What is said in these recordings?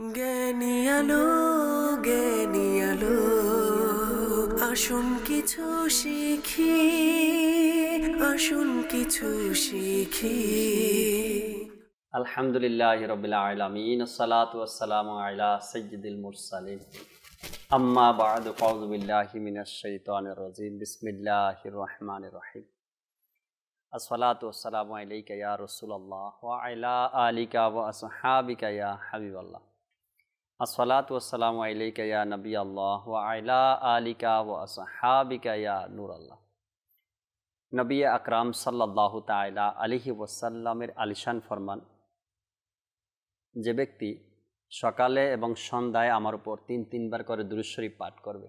জ্ঞানী আলো জ্ঞানী আলো আসুন কিছু শিখি আসুন কিছু শিখি। আলহামদুলিল্লাহি রাব্বিল আলামিন আসসালাতু ওয়াসসালামু আলা সাইয়্যিদিল মুরসালিন আম্মা বা'দু আউযু বিল্লাহি মিনাশ শাইতানির রাজীম বিসমিল্লাহির রহমানির রহিম আসসালাতু ওয়াসসালামু আলাইকা ইয়া রাসূলুল্লাহ ওয়া আলা আলিকা ওয়া আসহাবিকা ইয়া হাবিবাল্লাহ আসসালাতু ওয়াসসালামু আলাইকা ইয়া নবিয়াল্লাহ ওয়া আলা আলিকা ওয়া আসহাবিকা ইয়া নূরাল্লাহ। নবী আকরাম সাল্লাল্লাহু তাআলা আলাইহি ওয়াসাল্লামের আলিশান ফরমান, যে ব্যক্তি সকালে এবং সন্ধ্যায় আমার উপর তিনবার করে দুরূদ শরীফ পাঠ করবে,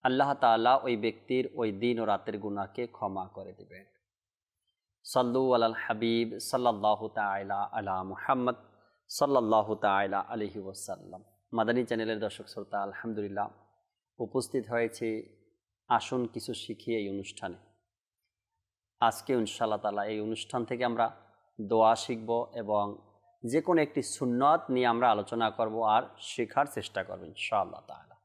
আল্লাহ তাআলা ওই ব্যক্তির ওই দিন ও রাতের গুনাহকে ক্ষমা করে দিবেন। সাল্লু আলাল হাবিব সাল্লাল্লাহু তাআলা আলা মুহাম্মদ সাল্লাল্লাহু তাআলা আলাইহি ওয়াসাল্লাম। মাদানী চ্যানেলের দর্শক শ্রোতা, আলহামদুলিল্লাহ উপস্থিত হয়েছে আসুন কিছু শিখি এই অনুষ্ঠানে। আজকে ইনশাআল্লাহ তাআলা এই অনুষ্ঠান থেকে আমরা দোয়া শিখব এবং যে কোনো একটি সুন্নত নিয়ে আমরা আলোচনা করব আর শেখার চেষ্টা করব ইনশাআল্লাহ তাআলা।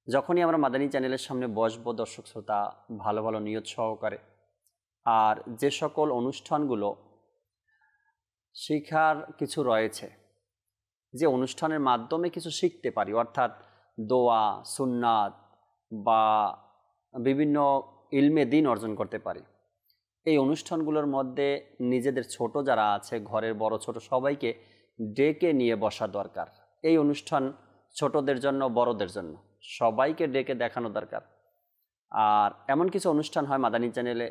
যখনই আমরা মাদানী চ্যানেলের সামনে বসবো দর্শক শ্রোতা, ভালো ভালো নিয়ত সহকারে, আর যে সকল অনুষ্ঠানগুলো শিখার কিছু রয়েছে, যে অনুষ্ঠানের মাধ্যমে কিছু শিখতে পারি, অর্থাৎ দোয়া সুন্নাত বা বিভিন্ন ইলমে দিন অর্জন করতে পারি, এই অনুষ্ঠানগুলোর মধ্যে নিজেদের ছোট যারা আছে, ঘরের বড় ছোট সবাইকে ডেকে নিয়ে বসা দরকার। এই অনুষ্ঠান ছোটদের জন্য বড়দের জন্য সবাইকে ডেকে দেখানো দরকার। আর এমন কিছু অনুষ্ঠান হয় মাদানী চ্যানেলে,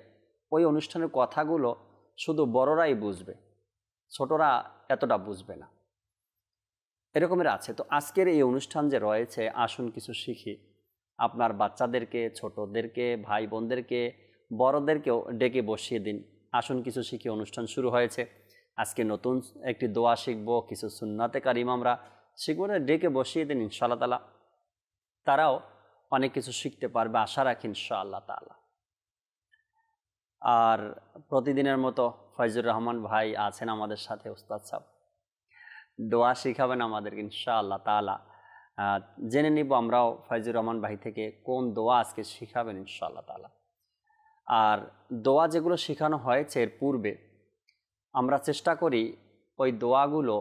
ওই অনুষ্ঠানের কথাগুলো শুধু বড়রাই বুঝবে, ছোটরা এতটা বুঝবে না, এরকমের আছে। তো আজকের এই অনুষ্ঠান যে রয়েছে আসুন কিছু শিখি, আপনার বাচ্চাদেরকে, ছোটদেরকে, ভাই বোনদেরকে, বড়দেরকেও ডেকে বসিয়ে দিন। আসুন কিছু শিখি অনুষ্ঠান শুরু হয়েছে। আজকে নতুন একটি দোয়া শিখব, কিছু সুন্নাতে কারিম আমরা শিখব, ডেকে বসিয়ে দিন ইনশাআল্লাহ তাআলা। তারাও অনেক কিছু শিখতে পারবে আশা রাখি ইনশাআল্লাহ তাআলা। আর প্রতিদিনের মতো ফয়জুর রহমান ভাই আছেন আমাদের সাথে, উস্তাদ সাহেব দোয়া শিখাবেন আমাদেরকে ইনশাআল্লাহ তাআলা। জেনে নিব আমরাও ফয়জুর রহমান ভাই থেকে কোন দোয়া আজকে শিখাবেন ইনশাআল্লাহ তাআলা। আর দোয়া যেগুলো শেখানো হয়েছে এর পূর্বে আমরা চেষ্টা করি ওই দোয়াগুলো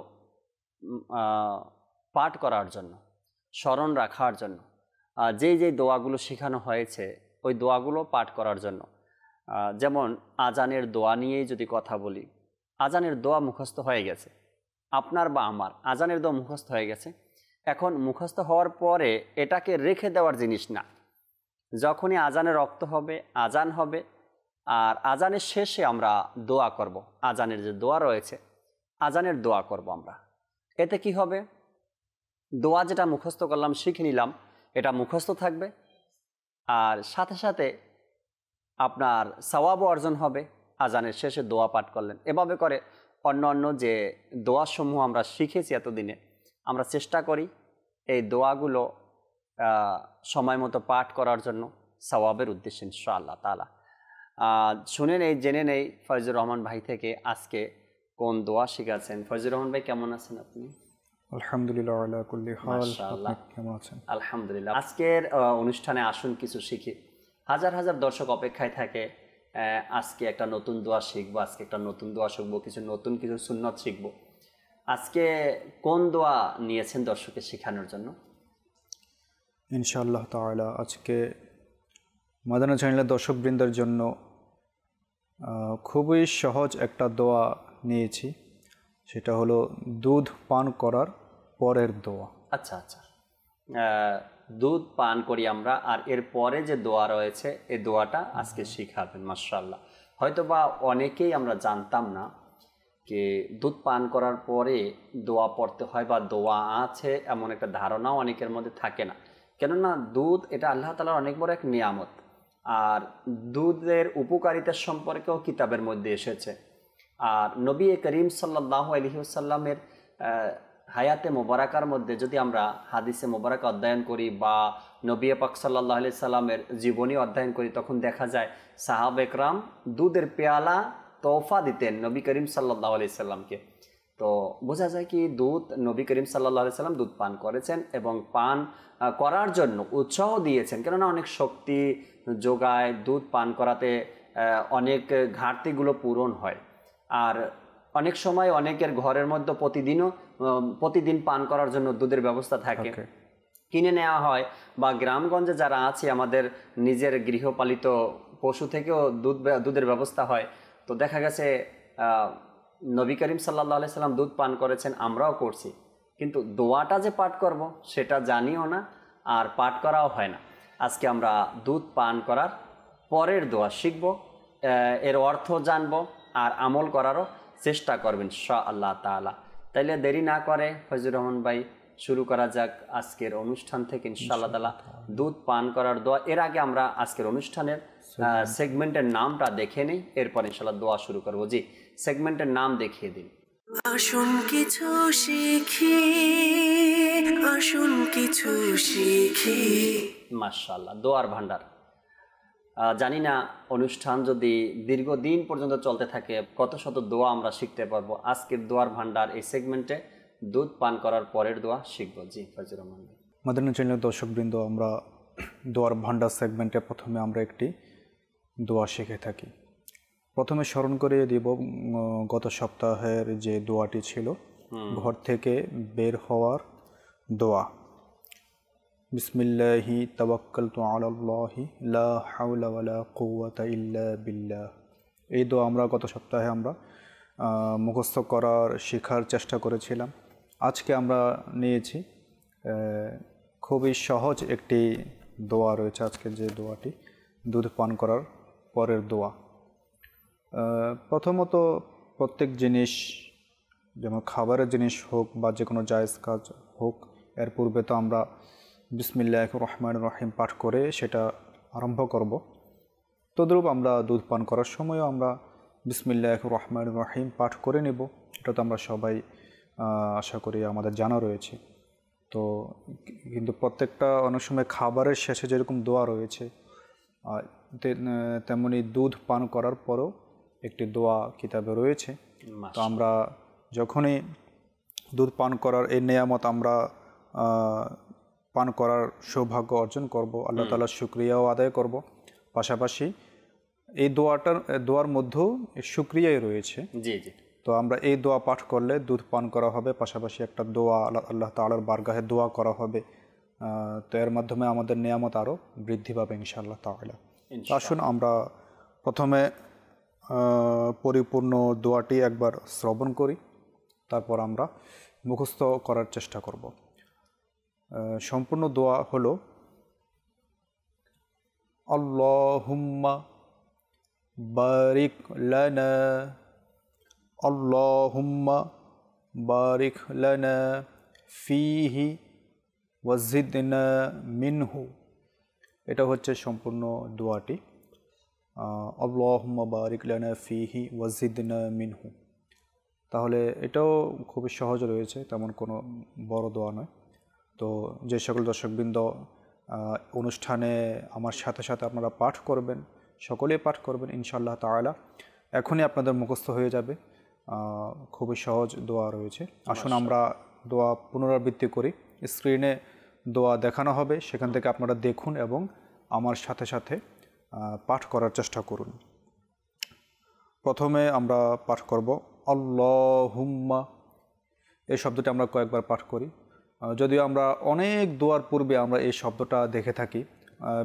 পাঠ করার জন্য, স্মরণ রাখার জন্য, যেই দোয়াগুলো শেখানো হয়েছে ওই দোয়াগুলো পাঠ করার জন্য। যেমন আজানের দোয়া নিয়েই যদি কথা বলি, আজানের দোয়া মুখস্থ হয়ে গেছে আপনার বা আমার, আজানের দোয়া মুখস্থ হয়ে গেছে। এখন মুখস্থ হওয়ার পরে এটাকে রেখে দেওয়ার জিনিস না, যখনই আজানের রক্ত হবে আজান হবে, আর আজানের শেষে আমরা দোয়া করব। আজানের যে দোয়া রয়েছে আজানের দোয়া করব আমরা। এতে কি হবে, দোয়া যেটা মুখস্থ করলাম শিখে নিলাম এটা মুখস্থ থাকবে, আর সাথে সাথে আপনার সওয়াবও অর্জন হবে আজানের শেষে দোয়া পাঠ করলেন। এভাবে করে অন্য যে দোয়াসমূহ আমরা শিখেছি এতদিনে, আমরা চেষ্টা করি এই দোয়াগুলো সময় মতো পাঠ করার জন্য সওয়াবের উদ্দেশ্যে ইনশাআল্লাহ তাআলা। শুনে নেই, জেনে নেই ফয়জুর রহমান ভাই থেকে আজকে কোন দোয়া শিখাচ্ছেন। ফয়জুর রহমান ভাই কেমন আছেন আপনি? আলহামদুলিল্লাহ আলা কুল্লি হাল, আপনি কেমন আছেন? আলহামদুলিল্লাহ। আজকের অনুষ্ঠানে আসুন কিছু শিখি, হাজার হাজার দর্শক অপেক্ষায় থাকে। আজকে একটা নতুন দোয়া শিখবো, আজকে একটা নতুন দোয়া শিখবো, কিছু সুন্নত শিখবো। আজকে কোন দোয়া নিয়েছেন দর্শককে শেখানোর জন্য? ইনশাআল্লাহ তাআলা আজকে মাদানী চ্যানেলের দর্শকবৃন্দের জন্য খুবই সহজ একটা দোয়া নিয়েছি, সেটা হলো দুধ পান করার পরের দোয়া। আচ্ছা আচ্ছা, দুধ পান করি আমরা, আর এর পরে যে দোয়া রয়েছে এই দোয়াটা আজকে শিখাবেন মাশাআল্লাহ। হয়তো বা অনেকেই আমরা জানতাম না যে দুধ পান করার পরে দোয়া পড়তে হয় বা দোয়া আছে, এমন একটা ধারণাও অনেকের মধ্যে থাকে না। কেননা দুধ এটা আল্লাহ তাআলার অনেক বড় এক নিয়ামত, আর দুধের উপকারিতা সম্পর্কেও কিতাবের মধ্যে এসেছে। আর নবী করিম সাল্লাল্লাহু আলাইহি ওয়াসাল্লামের হায়াতে মোবারকার মধ্যে যদি আমরা হাদিসে মোবারক অধ্যয়ন করি বা নবী পাক সাল্লাল্লাহু আলাইহি সাল্লামের জীবনী অধ্যয়ন করি, তখন দেখা যায় সাহাবা একরাম দুধের পেয়ালা তোহফা দিতেন নবী করিম সাল্লাল্লাহু আলাইহি সাল্লামকে। তো বোঝা যায় কি দুধ নবী করিম সাল্লাল্লাহু আলাইহি সাল্লাম দুধ পান করেছেন এবং পান করার জন্য উৎসাহ দিয়েছেন, কেননা অনেক শক্তি যোগায় দুধ পান করাতে, অনেক ঘাটতিগুলো পূরণ হয়। আর অনেক সময় অনেকের ঘরের মধ্যে প্রতিদিন পান করার জন্য দুধের ব্যবস্থা থাকে, কিনে নেওয়া হয়, বা গ্রামগঞ্জে যারা আছে আমাদের নিজের গৃহপালিত পশু থেকেও দুধের ব্যবস্থা হয়। তো দেখা গেছে নবী করিম সাল্লাল্লাহু আলাইহি সাল্লাম দুধ পান করেছেন, আমরাও করছি, কিন্তু দোয়াটা যে পাঠ করব সেটা জানিও না আর পাঠ করাও হয় না। আজকে আমরা দুধ পান করার পরের দোয়া শিখব, এর অর্থ জানব আর আমল করারও চেষ্টা করবেন ইনশাআল্লাহ তাআলা। তাইলে দেরি না করে ফজলুর রহমান ভাই শুরু করা যাক আজকের অনুষ্ঠান থেকে ইনশাআল্লাহ তাআলা দুধ পান করার দোয়া। এর আগে আমরা আজকের অনুষ্ঠানের সেগমেন্টের নামটা দেখে নিই, এরপর ইনশাআল্লাহ দোয়া শুরু করব। জি, সেগমেন্টের নাম দেখিয়ে দিন। আসুন কিছু শিখি, আসুন কিছু শিখি। মাশাআল্লাহ, দোয়ার ভান্ডার। জানি না অনুষ্ঠান যদি দীর্ঘদিন পর্যন্ত চলতে থাকে কত শত দোয়া আমরা শিখতে পারবো। আজকের দোয়ার ভান্ডার এই সেগমেন্টে দুধ পান করার পরের দোয়া শিখব। জি ফজলুর রহমান। মাদানী চ্যানেলের দর্শকবৃন্দ, আমরা দোয়ার ভান্ডার সেগমেন্টে প্রথমে আমরা একটি দোয়া শিখে থাকি। প্রথমে স্মরণ করিয়ে দিব গত সপ্তাহের যে দোয়াটি ছিল, ঘর থেকে বের হওয়ার দোয়া। বিসমিল্লাহি তাওয়াক্কালতু আলাল্লাহি লা হাওলা ওয়ালা কুওয়াতা ইল্লা বিল্লাহ। এই দোয়া আমরা গত সপ্তাহে মুখস্থ করার শেখার চেষ্টা করেছিলাম। আজকে আমরা নিয়েছি খুবই সহজ একটি দোয়া রয়েছে, আজকে যে দোয়াটি দুধ পান করার পরের দোয়া। প্রথমত প্রত্যেক জিনিস, যেমন খাবারের জিনিস হোক বা যে কোনো জায়েজ কাজ হোক, এর পূর্বে তো আমরা বিসমিল্লাহির রহমানির রহিম পাঠ করে সেটা আরম্ভ করব। তদ্রূপ আমরা দুধ পান করার সময়ও আমরা বিসমিল্লাহির রহমানির রহিম পাঠ করে নেব। এটা তো আমরা সবাই আশা করি আমাদের জানা রয়েছে। তো কিন্তু প্রত্যেকটা অনেক সময় খাবারের শেষে যেরকম দোয়া রয়েছে, তেমনি দুধ পান করার পরও একটি দোয়া কিতাবে রয়েছে। তো আমরা যখনই দুধ পান করার এই নেয়ামত আমরা পান করার সৌভাগ্য অর্জন করব, আল্লাহ তাআলার শুকরিয়াও আদায় করব। পাশাপাশি এই দোয়ার মধ্যেও শুকরিয়াই রয়েছে। জি জি। তো আমরা এই দোয়া পাঠ করলে দুধ পান করা হবে, পাশাপাশি একটা দোয়া আল্লাহ তাআলার বারগাহে দোয়া করা হবে। তো এর মাধ্যমে আমাদের নিয়ামত আরও বৃদ্ধি পাবে ইনশাআল্লাহ তাআলা। আসুন আমরা প্রথমে পরিপূর্ণ দোয়াটি একবার শ্রবণ করি, তারপর আমরা মুখস্থ করার চেষ্টা করব। সম্পূর্ণ দোয়া হলো আল্লাহুম্মা বারিক লানা, আল্লাহুম্মা বারিক লানা ফিহি ওয়াজিদনা মিনহু। এটা হচ্ছে সম্পূর্ণ দোয়াটি, আল্লাহুম্মা বারিক লানা ফিহি ওয়াজিদনা মিনহু। তাহলে এটাও খুবই সহজ রয়েছে, তেমন কোনো বড় দোয়া নয়। তো যে সকল দর্শকবৃন্দ অনুষ্ঠানে আমার সাথে সাথে আপনারা পাঠ করবেন, সকলেই পাঠ করবেন ইনশাআল্লাহ তাআলা, এখনই আপনাদের মুখস্থ হয়ে যাবে। খুবই সহজ দোয়া রয়েছে। আসুন আমরা দোয়া পুনরাবৃত্তি করি। স্ক্রিনে দোয়া দেখানো হবে, সেখান থেকে আপনারা দেখুন এবং আমার সাথে সাথে পাঠ করার চেষ্টা করুন। প্রথমে আমরা পাঠ করব আল্লাহুম্মা। এই শব্দটি আমরা কয়েকবার পাঠ করি, যদিও আমরা অনেক দোয়ার পূর্বে আমরা এই শব্দটা দেখে থাকি।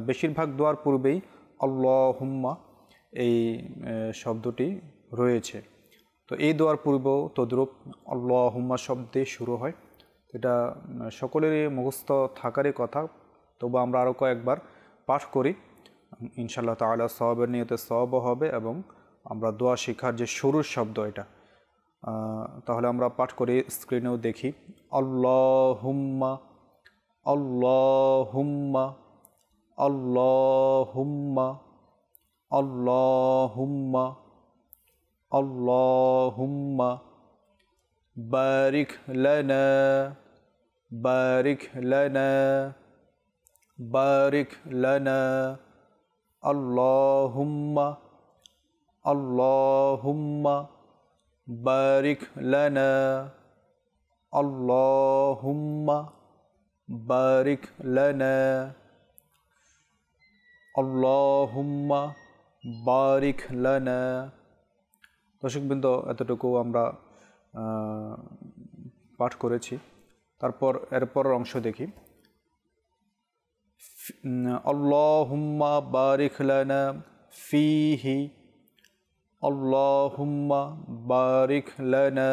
বেশিরভাগ দোয়ার পূর্বেই আল্লাহুম্মা এই শব্দটি রয়েছে। তো এই দোয়ার পূর্বেও তদ্রূপ আল্লাহুম্মা শব্দে শুরু হয়। এটা সকলেরই মুখস্থ থাকারই কথা, তবু আমরা আরও কয়েকবার পাঠ করি ইনশাআল্লাহ তাআলা। সওয়াবের নিয়তে সওয়াবও হবে এবং আমরা দোয়া শেখার যে শুরুর শব্দ এটা, তাহলে আমরা পাঠ করি, স্ক্রিনেও দেখি। আল্লাহুম্মা আল্লাহুম্মা আল্লাহুম্মা আল্লাহুম্মা আল্লাহুম্মা বারিক লানা বারিক লানা বারিক লানা আল্লাহুম্মা আল্লাহুম্মা বারিক লানা আল্লাহুম্মা বারিক লানা আল্লাহুম্মা বারিক লানা। দর্শকবৃন্দ, এতটুকু আমরা পাঠ করেছি। তারপর এরপরের অংশ দেখি। আল্লাহুম্মা বারিক লানা ফিহি আল্লাহুম্মা বারিক লানা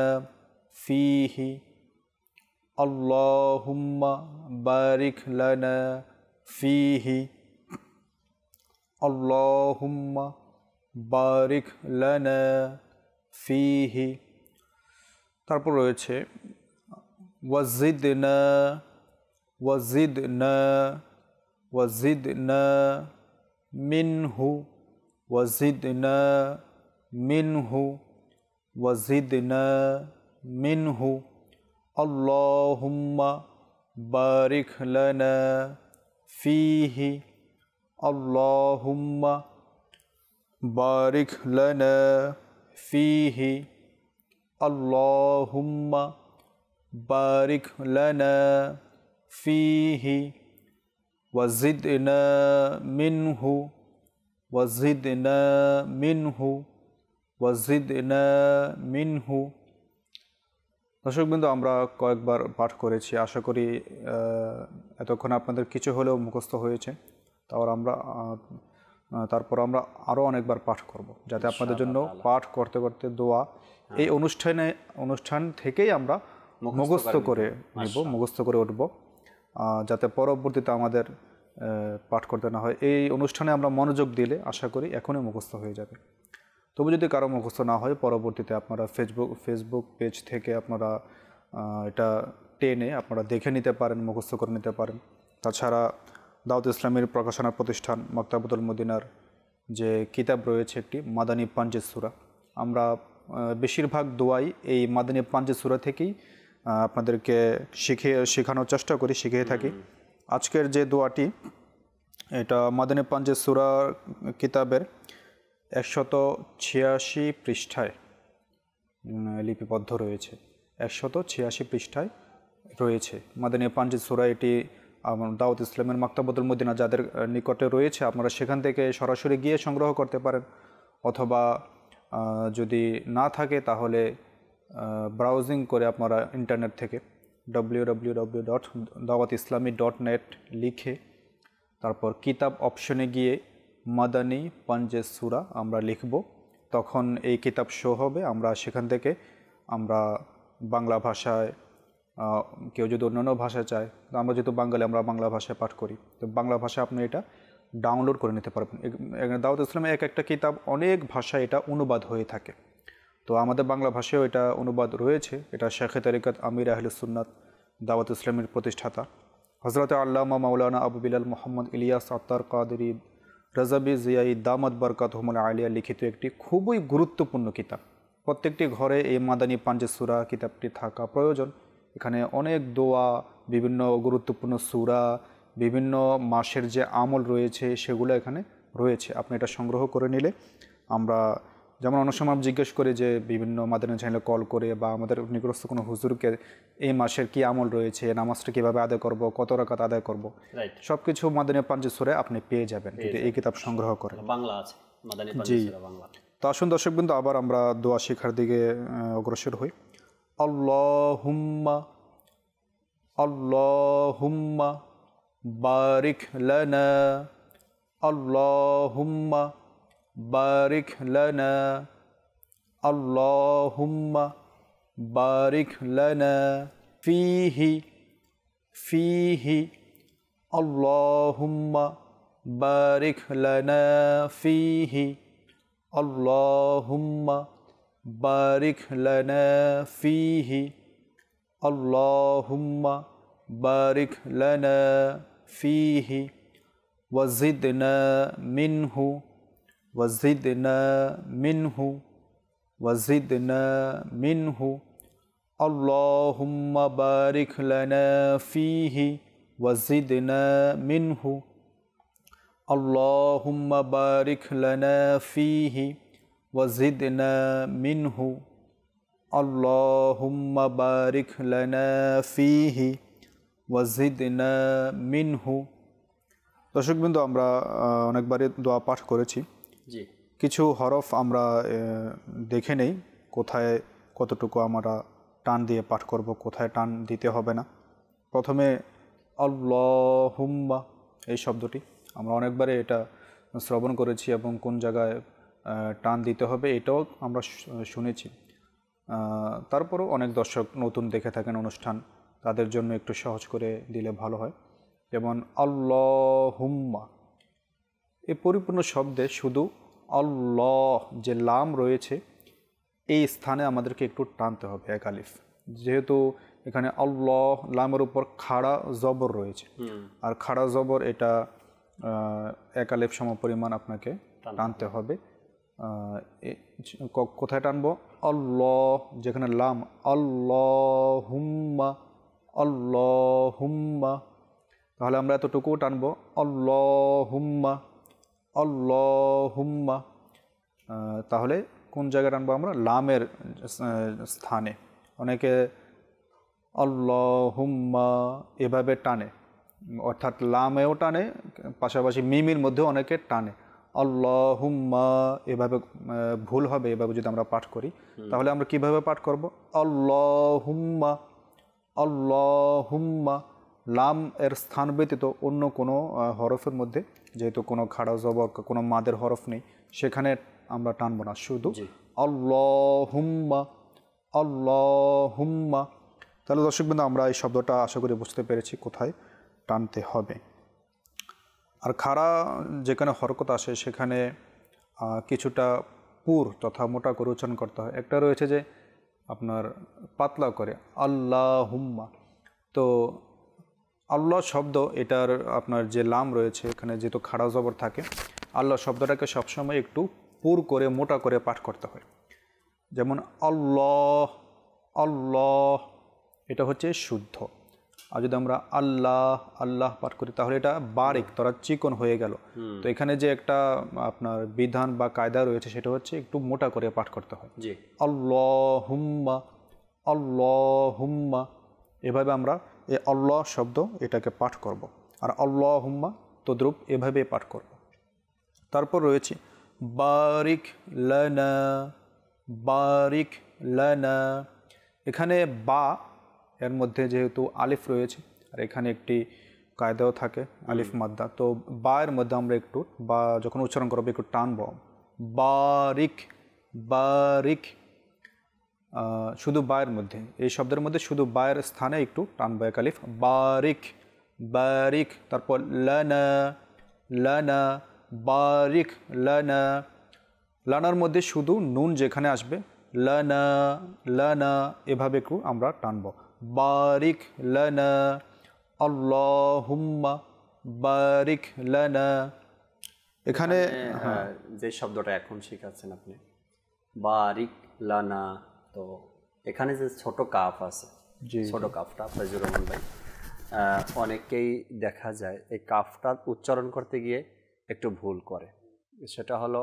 ফিহি আল্লাহুম্মা বারিক লানা ফিহি আল্লাহুম্মা বারিক লানা ফিহি। তারপর রয়েছে ওয়াজিদনা ওয়াজিদনা ওয়াজিদনা মিনহু ওয়াজিদনা মিনহু ওয়াজিদনা মিনহু আল্লাহুম্মা বারিক লানা ফিহি আল্লাহুম্মা বারিক লানা ফিহি আল্লাহুম্মা বারিক লানা ফিহি ওয়াজিদনা মিনহু ওয়াজিদনা মিনহু ওয়াজিদনা মিনহু। দর্শকবৃন্দ, আমরা কয়েকবার পাঠ করেছি। আশা করি এতক্ষণ আপনাদের কিছু হলেও মুখস্থ হয়েছে। তারপর আমরা আরও অনেকবার পাঠ করব, যাতে আপনাদের জন্য পাঠ করতে করতে দোয়া এই অনুষ্ঠান থেকেই আমরা মুখস্থ করে নেব, মুখস্থ করে উঠব, যাতে পরবর্তীতে আমাদের পাঠ করতে না হয়। এই অনুষ্ঠানে আমরা মনোযোগ দিলে আশা করি এখনই মুখস্থ হয়ে যাবে। তবু যদি কারো মুখস্থ না হয়, পরবর্তীতে আপনারা ফেসবুক পেজ থেকে আপনারা এটা টেনে আপনারা দেখে নিতে পারেন, মুখস্থ করে নিতে পারেন। তাছাড়া দাওয়াত ইসলামের প্রকাশনা প্রতিষ্ঠান মাকতাবুল মদিনার যে কিতাব রয়েছে একটি মাদানী পাঞ্জেজ সূরা, আমরা বেশিরভাগ দোয়াই এই মাদানী পাঞ্জেজ সূরা থেকেই আপনাদেরকে শেখানোর চেষ্টা করি, শিখিয়ে থাকি। আজকের যে দোয়াটি, এটা মাদানী পাঞ্জেজ সূরা কিতাবের 186 পৃষ্ঠায় লিপিবদ্ধ রয়েছে। 186 পৃষ্ঠায় রয়েছে মাদানী পাঞ্জেজ সূরা। এটি দাওয়াত ইসলামের মাকতাবুল মদিনা যাদের নিকটে রয়েছে, আপনারা সেখান থেকে সরাসরি গিয়ে সংগ্রহ করতে পারেন, অথবা যদি না থাকে তাহলে ব্রাউজিং করে আপনারা ইন্টারনেট থেকে www.dawatislami.net লিখে তারপর কিতাব অপশনে গিয়ে মাদানী পাঞ্জেজ সূরা আমরা লিখব, তখন এই কিতাব শো হবে। আমরা সেখান থেকে আমরা বাংলা ভাষায়, কেউ যদি অন্যান্য ভাষায় চায়, তো আমরা যেহেতু বাঙালি, আমরা বাংলা ভাষায় পাঠ করি, তো বাংলা ভাষায় আপনি এটা ডাউনলোড করে নিতে পারবেন। দাওয়াত ইসলামে এক একটা কিতাব অনেক ভাষায় এটা অনুবাদ হয়ে থাকে, তো আমাদের বাংলা ভাষায়ও এটা অনুবাদ রয়েছে। এটা শেখে তরিকত আমির আহলে সুন্নাত দাওয়াত ইসলামের প্রতিষ্ঠাতা হযরত আল্লামা মাওলানা আবু বিলাল মোহাম্মদ ইলিয়াস আত্তার কাদরি রাজাবি জিয়াই দামাত বরকাতহুমুল আলিয়া লিখিত একটি খুবই গুরুত্বপূর্ণ কিতাব। প্রত্যেকটি ঘরে এই মাদানী পাঞ্জেজ সূরা কিতাবটি থাকা প্রয়োজন। এখানে অনেক দোয়া, বিভিন্ন গুরুত্বপূর্ণ সূরা, বিভিন্ন মাসের যে আমল রয়েছে সেগুলো এখানে রয়েছে। আপনি এটা সংগ্রহ করে নিলে, আমরা যেমন অনেক সময় জিজ্ঞেস করি যে বিভিন্ন মাদানী চ্যানেলে কল করে বা আমাদের নিকটস্থ কোনো হুজুরকে এই মাসের কি আমল রয়েছে, নামাজটা কীভাবে আদায় করব, কত রাকাত আদায় করব, সব কিছু মাদানী পাঞ্জেজ সূরায় আপনি পেয়ে যাবেন যদি এই কিতাব সংগ্রহ করেন। বাংলা আছে মাদানী পাঞ্জেজ সূরা বাংলা। তো আসুন দর্শকবৃন্দ, আবার আমরা দোয়া শেখার দিকে অগ্রসর হই। আল্লাহুম্মা আল্লাহুম্মা বারিক লানা আল্লাহুম্মা বারিক লানা আল্লাহুম্মা বারিক লানা ফিহি ফিহি আল্লাহুম্মা বারিক লানা ফিহি আল্লাহুম্মা বারিক লানা ফিহি আল্লাহুম্মা বারিক লানা ফিহি ওয়াজিদনা মিনহু ওয়াজিদনা মিনহু ওয়াজিদনা মিনহু আল্লাহুম্মা বারিক লানা ফিহি ওয়াজিদনা মিনহু আল্লাহুম্মা বারিক লানা ফিহি ওয়াজিদনা মিনহু আল্লাহুম্মা বারিক লানা ফিহি ওয়াজিদনা মিনহু। দর্শকবৃন্দ, আমরা অনেকবারই দোয়া পাঠ করেছি। জি, কিছু হরফ আমরা দেখে নেই কোথায় কতটুকু আমরা টান দিয়ে পাঠ করব, কোথায় টান দিতে হবে না। প্রথমে আল্লাহুম্মা এই শব্দটি আমরা অনেকবারে এটা শ্রবণ করেছি এবং কোন জায়গায় টান দিতে হবে এটাও আমরা শুনেছি। তারপরও অনেক দর্শক নতুন দেখে থাকেন অনুষ্ঠান, তাদের জন্য একটু সহজ করে দিলে ভালো হয়। যেমন আল্লাহুম্মা, এই পরিপূর্ণ শব্দে শুধু আল্লাহ যে লাম রয়েছে এই স্থানে আমাদেরকে একটু টানতে হবে এক আলিফ, যেহেতু এখানে আল্লাহ লামের উপর খাড়া জবর রয়েছে, আর খাড়া জবর এটা এক আলিফ সম পরিমাণ আপনাকে টানতে হবে। কোথায় টানবো? আল্লাহ, যেখানে লাম, আল্লাহুম্মা আল্লাহুম্মা, তাহলে আমরা এতটুকু টানবো আল্লাহুম্মা আল্লাহুম্মা। তাহলে কোন জায়গায় টানবো আমরা? লামের স্থানে। অনেকে আল্লাহুম্মা এভাবে টানে, অর্থাৎ লামেও টানে, পাশাপাশি মিমির মধ্যেও অনেকে টানে। আল্লাহুম্মা এভাবে ভুল হবে। এভাবে যদি আমরা পাঠ করি তাহলে আমরা কিভাবে পাঠ করব? আল্লাহুম্মা আল্লাহুম্মা। লাম এর স্থান ব্যতীত অন্য কোনো হরফের মধ্যে যেহেতু কোনো খাড়া জবর, কোনো মাদের হরফ নেই, সেখানে আমরা টানবো না, শুধু আল্লাহুম্মা আল্লাহুম্মা। তাহলে দর্শকবৃন্দ, আমরা এই শব্দটা আশা করি বুঝতে পেরেছি কোথায় টানতে হবে। আর খাড়া যেখানে হরকত আসে সেখানে কিছুটা পুর তথা মোটা করে উচ্চারণ করতে হয়। একটা রয়েছে যে আপনার পাতলা করে আল্লাহুম্মা। তো আল্লাহ শব্দ, এটার আপনার যে লাম রয়েছে এখানে যেহেতু খাড়া জবর থাকে, আল্লাহ শব্দটাকে সবসময় একটু পুর করে মোটা করে পাঠ করতে হয়। যেমন আল্লাহ আল্লাহ, এটা হচ্ছে শুদ্ধ। আর যদি আমরা আল্লাহ আল্লাহ পাঠ করি তাহলে এটা বারিক, তোরা চিকন হয়ে গেল। তো এখানে যে একটা আপনার বিধান বা কায়দা রয়েছে সেটা হচ্ছে একটু মোটা করে পাঠ করতে হয়। আল্লাহুম্মা আল্লাহুম্মা, এভাবে আমরা এই আল্লাহ শব্দ এটাকে পাঠ করব। আর আল্লাহুম্মা তদ্রূপ এভাবে পাঠ করব। তারপর রয়েছে বারিক লানা বারিক লানা। এখানে বা এর মধ্যে যেহেতু আলিফ রয়েছে আর এখানে একটি কায়দাও থাকে আলিফ মাদ্দা, তো বা এর মধ্যে আমরা একটু বা যখন উচ্চারণ করবো একটু টানব। বারিক বারিক, শুধু বায়ের মধ্যে, এই শব্দের মধ্যে শুধু বায়ের স্থানে একটু টানবো এক আলিফ। বারিক বারিক। তারপর লানা লানা বারিক লানা। লানার মধ্যে শুধু নুন যেখানে আসবে লানা লানা, এভাবে একটু আমরা টানবো। বারিক লানা আল্লাহুম্মা বারিক লানা। এখানে যে শব্দটা এখন শিখাচ্ছেন আপনি বারিক লানা, তো এখানে যে ছোট কাফ আছে, ছোট কাফটা ফজলুর রহমান ভাই, অনেকেই দেখা যায় এই কাফটা উচ্চারণ করতে গিয়ে একটু ভুল করে। সেটা হলো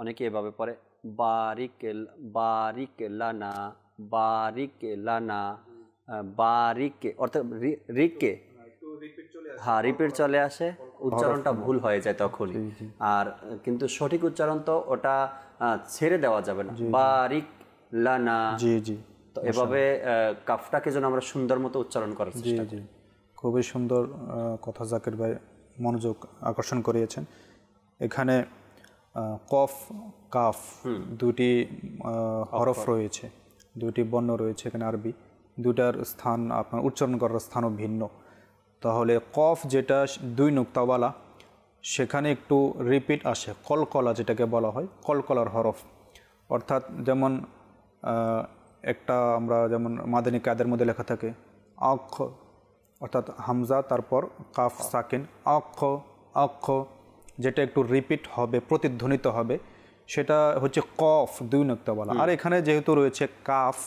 অনেকে এভাবে পড়ে বারিক বারিক লানা বারিক লানা বারিক, অর্থাৎ রিকে, হ্যাঁ রিপিট চলে আসে, উচ্চারণটা ভুল হয়ে যায় তখনই। আর কিন্তু সঠিক উচ্চারণ তো ওটা ছেড়ে দেওয়া যাবে না, বারিক লানা। জি জি, তো এভাবে কাফটাকে যেন আমরা সুন্দর মতো উচ্চারণ করার চেষ্টা করি। খুবই সুন্দর কথা জাকির ভাই মনোযোগ আকর্ষণ করিয়েছেন। এখানে কফ কাফ দুটি হরফ রয়েছে, দুটি বর্ণ রয়েছে এখানে আরবি, দুটার স্থান আপনার উচ্চারণ করার স্থানও ভিন্ন। তাহলে কফ যেটা দুই নুক্তাওয়ালা সেখানে একটু রিপিট আসে, কলকলা যেটাকে বলা হয়, কলকলার হরফ। অর্থাৎ যেমন একটা আমরা যেমন মাদানী কায়দার মধ্যে লেখা থাকে আখ, অর্থাৎ হামজা তারপর কাফ সাকিন, আখ আখ, যেটা একটু রিপিট হবে, প্রতিধ্বনিত হবে, সেটা হচ্ছে কফ দুই নুক্তাওয়ালা। আর এখানে যেহেতু রয়েছে কাফ,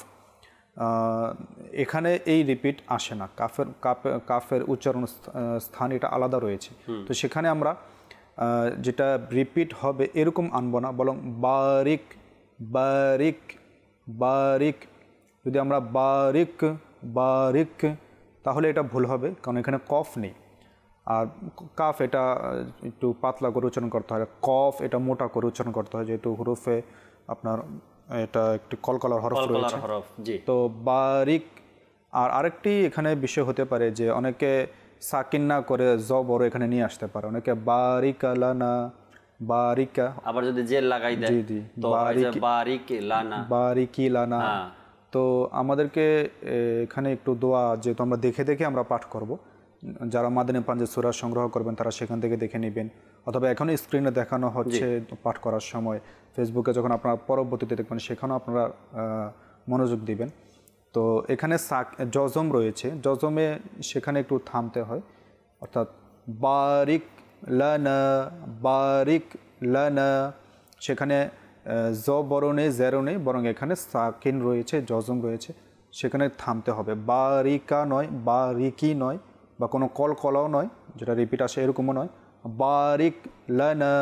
এখানে এই রিপিট আসে না, কাফের উচ্চারণ স্থান এটা আলাদা রয়েছে। তো সেখানে আমরা যেটা রিপিট হবে এরকম আনবো না, বরং বারিক বারিক বারিক। যদি আমরা বারিক বারিক তাহলে এটা ভুল হবে, কারণ এখানে কফ নেই। আর কাফ এটা একটু পাতলা করে উচ্চারণ করতে হয়, কফ এটা মোটা করে উচ্চারণ করতে হয়, যেহেতু হরফে আপনার এটা একটি কলকলার হরফ রয়েছে। তো বারিক। আর আরেকটি এখানে বিষয় হতে পারে যে অনেকে সাকিন না করে জবর এখানে নিয়ে আসতে পারে, অনেকে বারিকা লানা, বারিকা আবার যদি জেল লাগাই দেয় তো বারিকি লানা, বারিকি লানা। তো আমাদেরকে এখানে একটু দোয়া যেহেতু আমরা দেখে দেখে আমরা পাঠ করব, যারা মাদানী পাঞ্জের সূরা সংগ্রহ করবেন তারা সেখান থেকে দেখে নেবেন, অথবা এখনও স্ক্রিনে দেখানো হচ্ছে পাঠ করার সময়, ফেসবুকে যখন আপনারা পরবর্তীতে দেখবেন সেখানেও আপনারা মনোযোগ দিবেন। তো এখানে জজম রয়েছে, জজমে সেখানে একটু থামতে হয়, অর্থাৎ বারিক লানা, বারিক লানা, সেখানে জ বরণে জেরনে, বরং এখানে সাকিন রয়েছে, জজম রয়েছে, সেখানে থামতে হবে। বারিকা নয়, বারিকি নয়, বা কোনো কলকলাও নয় যেটা রিপিট আসে এরকমও নয়। বারিক লানা,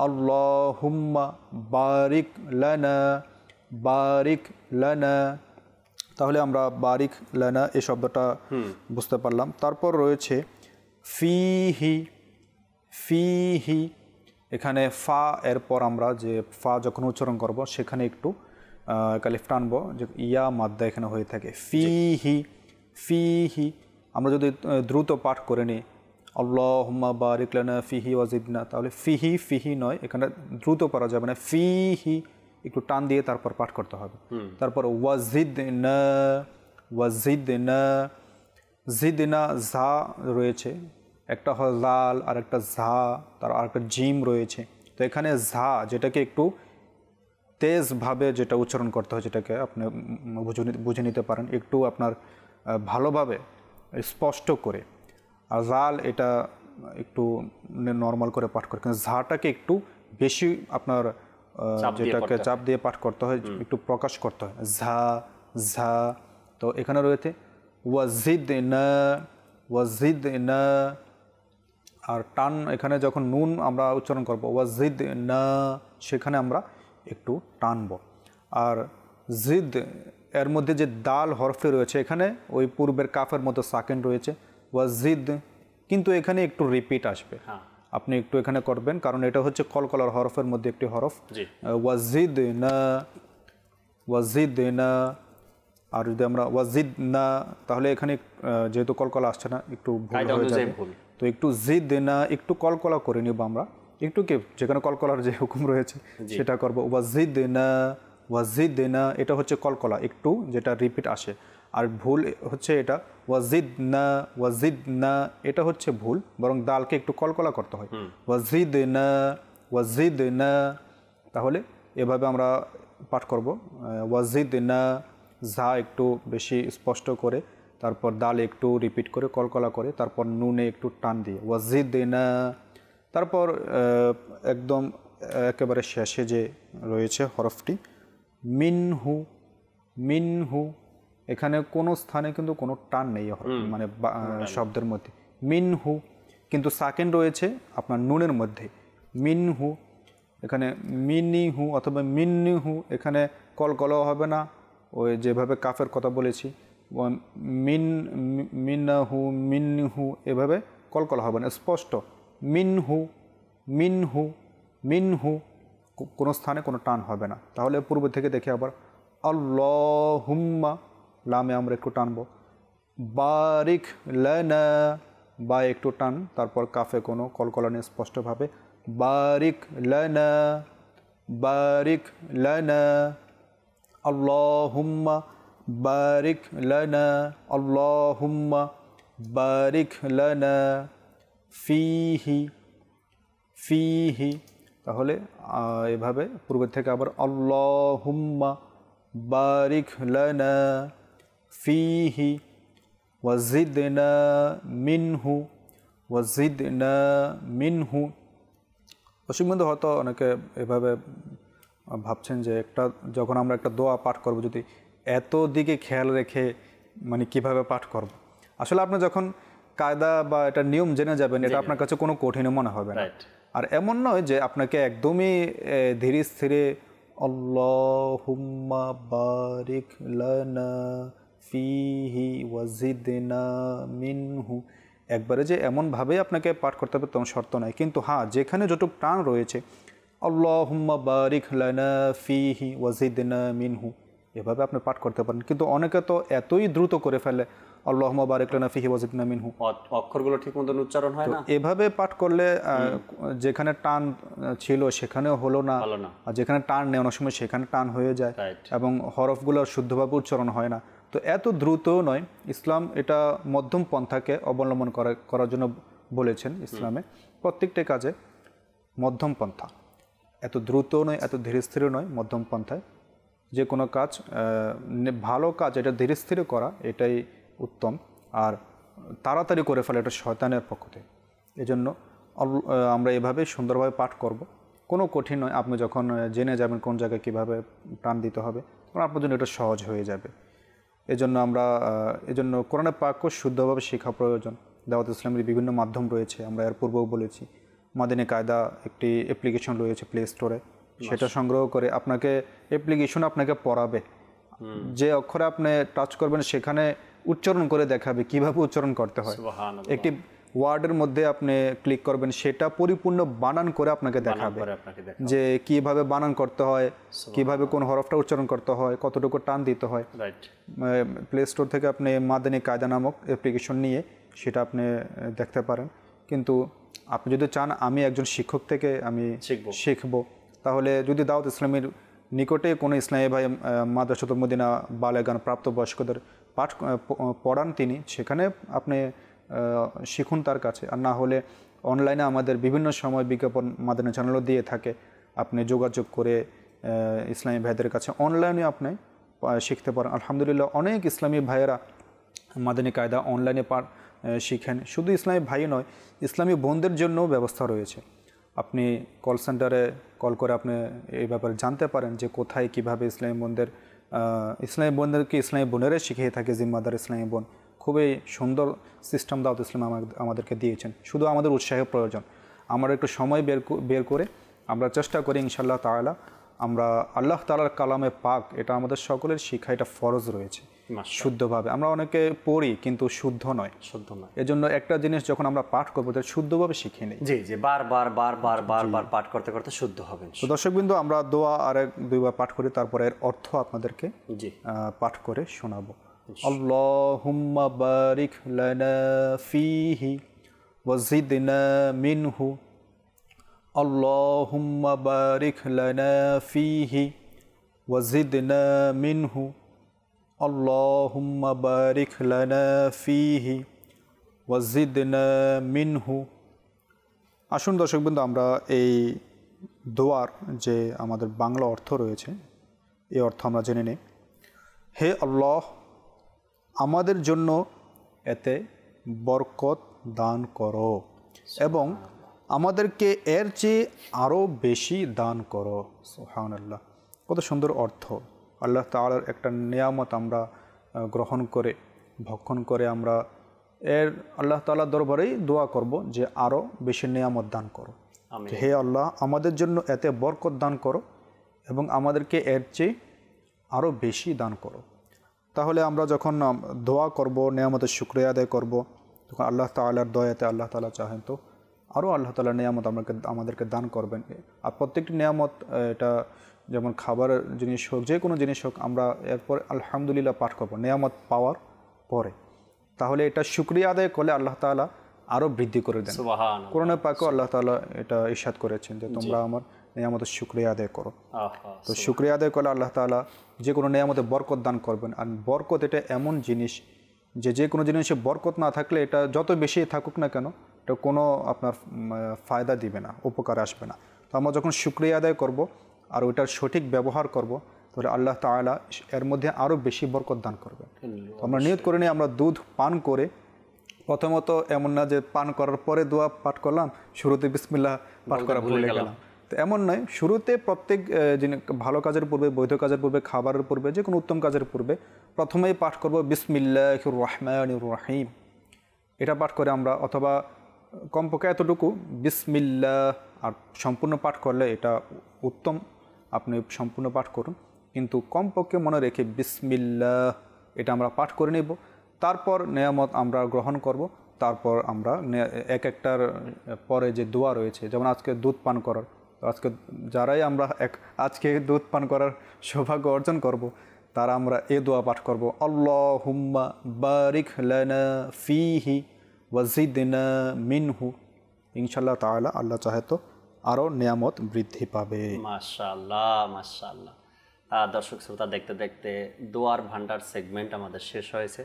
আল্লাহুম্মা বারিক লানা, বারিক লানা। তাহলে আমরা বারিক লানা এই শব্দটা বুঝতে পারলাম। তারপর রয়েছে ফিহি, ফিহি, এখানে ফা এরপর আমরা যে ফা যখন উচ্চারণ করব সেখানে একটু কালিফ টানবো, যে ইয়া মাদ্দা এখানে হয়ে থাকে। ফিহি, ফিহি আমরা যদি দ্রুত পাঠ করে নিই, আল্লাহুম্মা বারিক লানা ফিহি ওয়াজিদনা, তাহলে ফিহি ফিহি নয়, এখানে দ্রুত পড়া যাবে না, ফিহি একটু টান দিয়ে তারপর পাঠ করতে হবে। তারপর ওয়াজিদনা, ওয়াজিদনা, জিদনা ঝা রয়েছে, একটা হয় লাল আর একটা ঝা, তার আরেকটা জিম রয়েছে। তো এখানে ঝা যেটাকে একটু তেজভাবে যেটা উচ্চারণ করতে হয়, যেটাকে আপনি বুঝে নিতে পারেন একটু আপনার ভালোভাবে স্পষ্ট করে। আর জাল এটা একটু নর্মাল করে পাঠ করে, কিন্তু ঝাটাকে একটু বেশি আপনার যেটাকে চাপ দিয়ে পাঠ করতে হয়, একটু প্রকাশ করতে হয়, ঝা ঝা। তো এখানে রয়েছে ওয়াজিদনা, ওয়াজিদনা। আর টান এখানে যখন নুন আমরা উচ্চারণ করব ওয়াজিদনা, সেখানে আমরা একটু টানব। আর জিদ এর মধ্যে যে দাল হরফে রয়েছে এখানে ওই পূর্বের কাফের মতো সাকেন্ড রয়েছে ওয়াজিদ, কিন্তু এখানে একটু রিপিট আসবে, আপনি একটু এখানে করবেন, কারণ এটা হচ্ছে কলকলার হরফের মধ্যে একটি হরফ। ওয়াজিদ না, ওয়াজিদ না। আর যদি আমরা ওয়াজিদ না, তাহলে এখানে যেহেতু কলকলা আসছে না একটু ভুল হয়ে যাবে। তো একটু জিদ না, একটু কলকলা করে নিব আমরা, একটু যেখানে কলকলার যে হুকুম রয়েছে সেটা করবো। ওয়াজিদ না, ওয়াজিদ না, এটা হচ্ছে কলকলা একটু যেটা রিপিট আসে। আর ভুল হচ্ছে এটা ওয়াজিদ না, ওয়াজিদ না, এটা হচ্ছে ভুল, বরং দালকে একটু কলকলা করতে হয়, ওয়াজিদ না, ওয়াজিদ না। তাহলে এভাবে আমরা পাঠ করব, ওয়াজিদ না, ঝা একটু বেশি স্পষ্ট করে, তারপর দাল একটু রিপিট করে কলকলা করে, তারপর নুনে একটু টান দিয়ে ওয়াজিদ না। তারপর একদম একেবারে শেষে যে রয়েছে হরফটি মিনহু, মিনহু, এখানে কোনো স্থানে কিন্তু কোনো টান নেই, মানে শব্দের মধ্যে মিনহু, কিন্তু সাকেন্ড রয়েছে আপনার নুনের মধ্যে মিনহু। এখানে মিনিহু অথবা মিন্নিহু, এখানে কলকলাও হবে না, ওই যেভাবে কাফের কথা বলেছি মিন, মিনাহু, মিনহু, এভাবে কলকলা হবে না, স্পষ্ট মিনহু, মিনহু, মিনহু, কোনো স্থানে কোনো টান হবে না। তাহলে পূর্ব থেকে দেখে আবার আল্লাহুম্মা, লামে আমরা একটু টানবো, বারিক লানা, বা একটু টান, তারপর কাফে কোনো কলকলা নেই, স্পষ্টভাবে বারিক লানা, বারিক লানা, আল্লাহুম্মা বারিক লানা, আল্লাহুম্মা বারিক লানা ফিহি, ফিহি। তাহলে এভাবে পূর্বের থেকে আবার আল্লাহুম্মা বারিক লানা ফিহি ওয়াজিদনা মিনহু, ওয়াজিদনা মিনহু। দর্শক বন্ধু, হয়তো অনেকে এভাবে ভাবছেন যে যখন আমরা একটা দোয়া পাঠ করব, যদি এত দিকে খেয়াল রেখে মানে কিভাবে পাঠ করব। আসলে আপনি যখন কায়দা বা এটা নিয়ম জেনে যাবেন, এটা আপনার কাছে কোনো কঠিন মনে হবে না। আর এমন নয় যে আপনাকে একদমই ধীরে স্থিরে আল্লাহুম্মা বারিক লানা ফিহি ওয়াজিদনা মিনহু। একবারে যে এমনভাবে আপনাকে পাঠ করতে হবে তেমন শর্ত নাই, কিন্তু হ্যাঁ যেখানে যতটুকু টান রয়েছে আল্লাহুম্মা বারিক লানা ফিহি ওয়াজিদনা মিনহু, এভাবে আপনি পাঠ করতে পারেন। কিন্তু অনেকে তো এতই দ্রুত করে ফেলে আল্লাহুম্মা বারিক লানা ফিহি ওয়াজিদনা মিনহু, অক্ষরগুলো ঠিক মতন উচ্চারণ হয় না। এভাবে পাঠ করলে যেখানে টান ছিল সেখানেও হলো না, আর যেখানে টান নেই অনেক সময় সেখানে টান হয়ে যায় এবং হরফগুলো শুদ্ধভাবে উচ্চারণ হয় না। তো এত দ্রুত নয়, ইসলাম এটা মধ্যম পন্থাকে অবলম্বন করার জন্য বলেছেন। ইসলামে প্রত্যেকটা কাজে মধ্যম পন্থা, এত দ্রুত নয় এত ধীরে স্থির নয়, মধ্যম পন্থায় যে কোনো কাজ, ভালো কাজ এটা ধীরে স্থির করা এটাই উত্তম। আর তাড়াতাড়ি করে ফেলে এটা শয়তানের পক্ষ থেকে। এজন্য আমরা এভাবে সুন্দরভাবে পাঠ করব, কোনো কঠিন নয়। আপনি যখন জেনে যাবেন কোন জায়গায় কীভাবে টান দিতে হবে তখন আপনার জন্য এটা সহজ হয়ে যাবে। এজন্য কোরআনে পাকও শুদ্ধভাবে শেখা প্রয়োজন। দাওয়াত ইসলামের বিভিন্ন মাধ্যম রয়েছে, আমরা এর পূর্বেও বলেছি। মাদিনী কায়দা একটি অ্যাপ্লিকেশন রয়েছে প্লে স্টোরে, সেটা সংগ্রহ করে অ্যাপ্লিকেশন আপনাকে পড়াবে, যে অক্ষরে আপনি টাচ করবেন সেখানে উচ্চারণ করে দেখাবে কিভাবে উচ্চারণ করতে হয়। একটি ওয়ার্ডের মধ্যে আপনি ক্লিক করবেন, সেটা পরিপূর্ণ বানান করে আপনাকে দেখাবে যে কিভাবে বানান করতে হয়, কিভাবে কোন হরফটা উচ্চারণ করতে হয়, কতটুকু টান দিতে হয়। প্লে স্টোর থেকে আপনি মাদানী কায়দা নামক অ্যাপ্লিকেশন নিয়ে সেটা আপনি দেখতে পারেন। কিন্তু আপনি যদি চান আমি একজন শিক্ষক থেকে আমি শিখবো, তাহলে যদি দাওয়াত ইসলামের নিকটে কোনো ইসলামী ভাই মাদ্রাসাতুল মদিনা বালেগান প্রাপ্তবয়স্কদের পাঠ পড়ান, তিনি সেখানে আপনি শিখুন তার কাছে। আর না হলে অনলাইনে আমাদের বিভিন্ন সময় বিজ্ঞাপন মাদানী চ্যানেলও দিয়ে থাকে, আপনি যোগাযোগ করে ইসলামী ভাইদের কাছে অনলাইনে আপনি শিখতে পারেন। আলহামদুলিল্লাহ অনেক ইসলামী ভাইয়েরা মাদানী কায়দা অনলাইনে শিখেন। শুধু ইসলামী ভাই নয়, ইসলামী বোনদের জন্যও ব্যবস্থা রয়েছে। আপনি কল সেন্টারে কল করে আপনি এই ব্যাপারে জানতে পারেন যে কোথায় কিভাবে ইসলামী বোনদেরকে ইসলামী বোনেরাই শিখিয়ে থাকে। জিম্মাদার ইসলামী বোন, খুবই সুন্দর সিস্টেম দাওয়াত ইসলাম আমাদেরকে দিয়েছেন। শুধু আমাদের উৎসাহের প্রয়োজন। আমরা একটু সময় বের করে আমরা চেষ্টা করি ইনশাআল্লাহ তাআলা আমরা আল্লাহ তাআলার কালামে পাক, এটা আমাদের সকলের শিক্ষা, এটা ফরজ রয়েছে শুদ্ধভাবে। আমরা অনেকে পড়ি কিন্তু শুদ্ধ নয়। এজন্য একটা জিনিস যখন আমরা পাঠ করবো তাহলে শুদ্ধভাবে শিখে নেই। জি বারবার পাঠ করতে করতে শুদ্ধ হবে। তো দর্শকবৃন্দ, আমরা দোয়া আরেক দুইবার পাঠ করি, তারপরে এর অর্থ আপনাদেরকে পাঠ করে শোনাবো। আল্লাহুম্মা বারিক লানা ফিহি ওয়াজিদনা মিনহু। আল্লাহুম্মা বারিক লানা ফিহি ওয়াজিদনা মিনহু। আল্লাহুম্মা বারিক লানা ফিহি ওয়াজিদনা মিনহু। আসুন দর্শকবৃন্দ, আমরা এই দোয়ার যে আমাদের বাংলা অর্থ রয়েছে এই অর্থ আমরা জেনে নিই। হে আল্লাহ, আমাদের জন্য এতে বরকত দান করো এবং আমাদেরকে এর চেয়ে আরও বেশি দান করো। সুবহানাল্লাহ, কত সুন্দর অর্থ। আল্লাহ তাআলার একটা নিয়ামত আমরা গ্রহণ করে ভক্ষণ করে আমরা আল্লাহ তাআলার দরবারেই দোয়া করব যে আরও বেশি নিয়ামত দান করো। হে আল্লাহ, আমাদের জন্য এতে বরকত দান করো এবং আমাদেরকে এর চেয়ে আরও বেশি দান করো। তাহলে আমরা যখন দোয়া করব, নিয়ামতের শুকরিয়া আদায় করব, তখন আল্লাহ তাআলার দয়াতে আল্লাহ তাআলা চাহেন তো আরও আল্লাহ তাআলার নিয়ামত আমাদেরকে দান করবেন। আর প্রত্যেকটি নিয়ামত, এটা যেমন খাবারের জিনিস হোক, যে কোনো জিনিস হোক, আমরা এরপর আলহামদুলিল্লাহ পাঠ করবো নিয়ামত পাওয়ার পরে। তাহলে এটা শুকরিয়া আদায় করলে আল্লাহ তাআলা আরও বৃদ্ধি করে দেন। কোরআনে পাকেও আল্লাহ তাআলা এটা ইরশাদ করেছেন যে তোমরা আমার নিয়ামতের শুকরিয়া আদায় করো। তো শুকরিয়া আদায় করলে আল্লাহ তাআলা যে কোনো নিয়ামতে বরকত দান করবেন। আর বরকত এটা এমন জিনিস যে কোনো জিনিসে বরকত না থাকলে এটা যত বেশি থাকুক না কেন, এটা কোনো আপনার ফায়দা দিবে না, উপকার আসবে না। তো আমরা যখন শুকরিয়া আদায় করব আর ওইটার সঠিক ব্যবহার করব, তাহলে আল্লাহ তাআলা এর মধ্যে আরও বেশি বরকত দান করবে। আমরা নিয়ত করে নিই, আমরা দুধ পান করে প্রথমত এমন না যে পান করার পরে দোয়া পাঠ করলাম, শুরুতে বিসমিল্লাহ পাঠ করা ভুলে গেলাম। তো এমন নয়, শুরুতে প্রত্যেক ভালো কাজের পূর্বে, বৈধ কাজের পূর্বে, খাবারের পূর্বে, যে কোনো উত্তম কাজের পূর্বে প্রথমেই পাঠ করব বিসমিল্লাহির রহমানির রহিম। এটা পাঠ করে আমরা, অথবা কমপক্ষে এতটুকু বিসমিল্লাহ, আর সম্পূর্ণ পাঠ করলে এটা উত্তম। আপনি সম্পূর্ণ পাঠ করুন, কিন্তু কমপক্ষে মনে রেখে বিসমিল্লাহ এটা আমরা পাঠ করে নেব। তারপর নেয়ামত আমরা গ্রহণ করব। তারপর আমরা এক একটার পরে যে দোয়া রয়েছে, যেমন আজকে দুধ পান করার, তো আজকে যারাই আমরা আজকে দুধ পান করার সৌভাগ্য অর্জন করব, তারা আমরা এ দোয়া পাঠ করব, আল্লাহুম্মা বারিক লানা ফিহি ওয়াজিদনা মিনহু। ইনশাআল্লাহ তাআলা আল্লাহ চাহে তো আরও নেয়ামত বৃদ্ধি পাবে। মাশাআল্লাহ মাশাআল্লাহ। দর্শক শ্রোতা, দেখতে দেখতে দোয়ার ভান্ডার সেগমেন্ট আমাদের শেষ হয়েছে।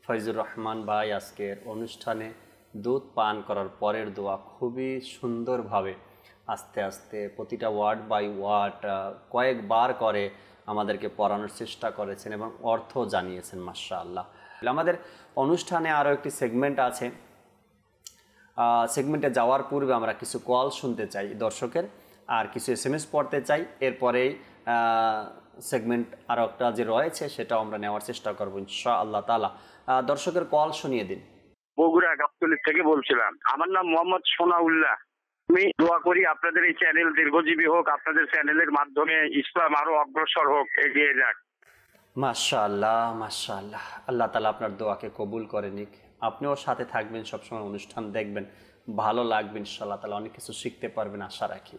ফয়জুর রহমান ভাই আজকের অনুষ্ঠানে দুধ পান করার পরের দোয়া খুবই সুন্দরভাবে আস্তে আস্তে প্রতিটা ওয়ার্ড বাই ওয়ার্ড কয়েকবার করে আমাদেরকে পড়ানোর চেষ্টা করেছেন এবং অর্থ জানিয়েছেন। মাশাআল্লাহ। আমাদের অনুষ্ঠানে আরও একটি সেগমেন্ট আছে। সেগমেন্টে যাওয়ার পূর্বে আমরা কিছু কল শুনতে চাই দর্শকের, আর কিছু SMS পড়তে চাই। এরপরেই সেগমেন্ট আরও একটা যে রয়েছে সেটাও আমরা নেওয়ার চেষ্টা করবো ইনশাআল্লাহ তাআলা। দর্শকের কল শুনিয়ে দিন। বগুড়া গাবতলী থেকে বলছিলাম। আমার নাম মোহাম্মদ সোনাউল্লাহ। আমি দোয়া করি আপনাদের এই চ্যানেল দীর্ঘজীবী হোক, আপনাদের চ্যানেলের মাধ্যমে ইসলাম আরো অগ্রসর হোক, এগিয়ে যাক। মাশাআল্লাহ মাশাআল্লাহ। আল্লাহ তাআলা আপনার দোয়াকে কবুল করে নিক। আপনিও সাথে থাকবেন, সবসময় অনুষ্ঠান দেখবেন, ভালো লাগবে ইনশাআল্লাহ তাআলা, অনেক কিছু শিখতে পারবেন আশা রাখি।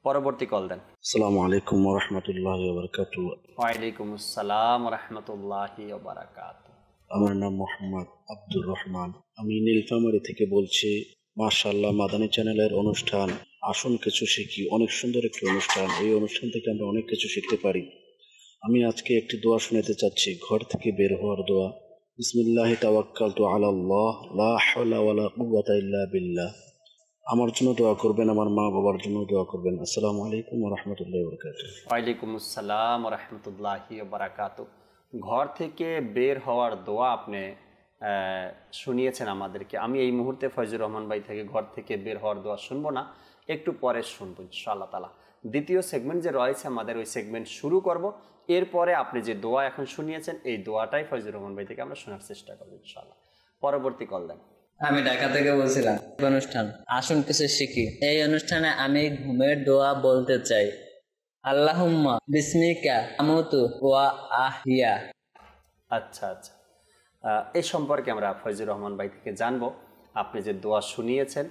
পরবর্তী কল দেন। আসসালামু আলাইকুম ওয়া রাহমাতুল্লাহি ওয়া বারাকাতুহু। ওয়া আলাইকুম আসসালাম ওয়া রাহমাতুল্লাহি ওয়া বারাকাতুহু। আমার নাম মোহাম্মদ আব্দুর রহমান, আমি নীলফামারী থেকে বলছি। মাশাআল্লাহ, মাদানী চ্যানেলের অনুষ্ঠান আসুন কিছু শিখি অনেক সুন্দর একটি অনুষ্ঠান। এই অনুষ্ঠান থেকে আমরা অনেক কিছু শিখতে পারি। আমি আজকে একটি দোয়া শোনাতে চাচ্ছি, ঘর থেকে বের হওয়ার দোয়া। বিসমিল্লাহি তাওয়াক্কালতু আলাল্লাহ লা হাওলা ওয়ালা কুওয়াতা ইল্লা বিল্লাহ। আমার জন্য দোয়া করবেন, আমার মা বাবার জন্য দোয়া করবেন। আসসালামু আলাইকুম ওয়া রাহমাতুল্লাহি ওয়া বারাকাতুহু। ওয়া আলাইকুম আসসালাম ওয়া রাহমাতুল্লাহি ওয়া বারাকাতুহু। ঘর থেকে বের হওয়ার দোয়া আপনি শুনিয়েছেন আমাদেরকে। আমি এই মুহূর্তে ফয়জুর রহমান ভাই থেকে ঘর থেকে বের হওয়ার দোয়া শুনবো না, একটু পরে শুনবো ইনশাআল্লাহ তাআলা। দ্বিতীয় সেগমেন্ট যে রয়েছে আমাদের, ওই সেগমেন্ট শুরু করব। এরপরে আপনি যে দোয়া এখন শুনিয়েছেন এই দোয়াটাই ফয়জুর রহমান ভাই থেকে আমরা শোনার চেষ্টা করবো ইনশাআল্লাহ। পরবর্তী কল দেন। আমি ঢাকা থেকে বলছিলাম। অনুষ্ঠান আসুন কিছু শিখি, এই অনুষ্ঠানে আমি ঘুমের দোয়া বলতে চাই। আল্লাহুম্মা বিসমিকা আমুতু ওয়া আহিয়া। আচ্ছা আচ্ছা, এই সম্পর্কে আমরা ফয়জুর রহমান ভাই থেকে জানবো। আপনি যে দোয়া শুনিয়েছেন,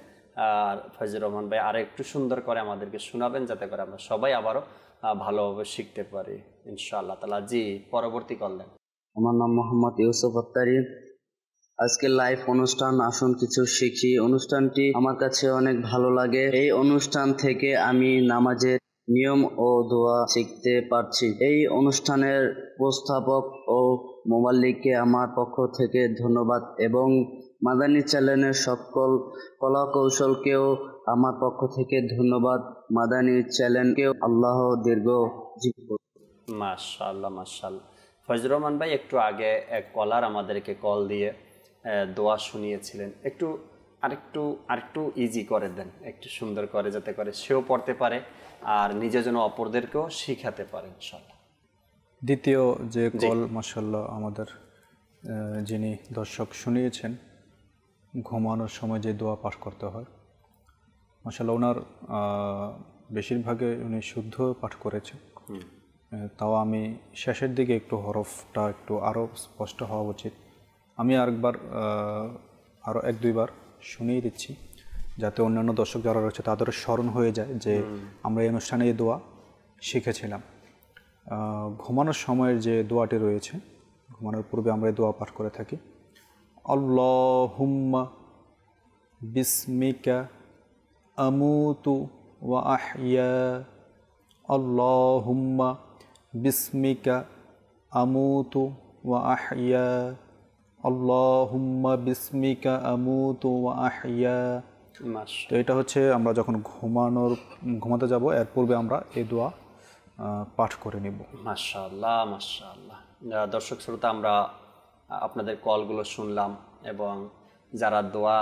আর ফয়জুর রহমান ভাই আরো একটু সুন্দর করে আমাদেরকে শোনাবেন, যাতে করে আমরা সবাই আবারও ভালোভাবে শিখতে পারি ইনশাআল্লাহ তাআলা। জি, পরবর্তী কল দেন। আমার নাম মোহাম্মদ ইউসুফ আত্তারি। আজকে লাইভ অনুষ্ঠান আসুন কিছু শিখি অনুষ্ঠানটি আমার কাছে অনেক ভালো লাগে। এই অনুষ্ঠান থেকে আমি নামাজের নিয়ম ও দোয়া শিখতে পারছি। এই অনুষ্ঠানের উপস্থাপক ও মোবাল্লিককে আমার পক্ষ থেকে ধন্যবাদ এবং মাদানী চ্যানেলের সকল কলা কৌশলকেও আমার পক্ষ থেকে ধন্যবাদ। মাদানী চ্যানেলকেও আল্লাহ দীর্ঘ জীবন। মাশাআল্লাহ মাশাআল্লাহ। ফয়জুর রহমান ভাই একটু আগে এক কলার আমাদেরকে কল দিয়ে দোয়া শুনিয়েছিলেন, আরেকটু ইজি করে দেন, একটু সুন্দর করে, যাতে করে সেও পড়তে পারে আর নিজের জন্য অপরদেরকেও শিখাতে পারে ইনশাআল্লাহ। দ্বিতীয় যে কল মাশাআল্লাহ আমাদের যিনি দর্শক শুনিয়েছেন, ঘুমানোর সময় যে দোয়া পাঠ করতে হয়, মাশাআল্লাহ ওনার বেশিরভাগে উনি শুদ্ধ পাঠ করেছেন। তাও আমি শেষের দিকে একটু হরফটা একটু আরও স্পষ্ট হওয়া উচিত। আমি আরও এক দুইবার শুনিয়ে দিচ্ছি, যাতে অন্যান্য দর্শক যারা রয়েছে তাদের স্মরণ হয়ে যায় যে আমরা এই অনুষ্ঠানে এই দোয়া শিখেছিলাম। ঘুমানোর সময়ের যে দোয়াটি রয়েছে, ঘুমানোর পূর্বে আমরা এই দোয়া পাঠ করে থাকি। আল্লাহুম্মা বিসমিকা আমুতু ওয়া আহইয়া। আল্লাহুম্মা বিসমিকা আমুতু ওয়া আহইয়া। আল্লাহুম্মা বিসমিকা আমুতু ওয়া আহইয়া। তো এটা হচ্ছে আমরা যখন ঘুমাতে যাব এর পূর্বে আমরা এই দোয়া পাঠ করে নিব। মাশাআল্লাহ মাশাআল্লাহ। দর্শক শ্রোতা, আমরা আপনাদের কলগুলো শুনলাম এবং যারা দোয়া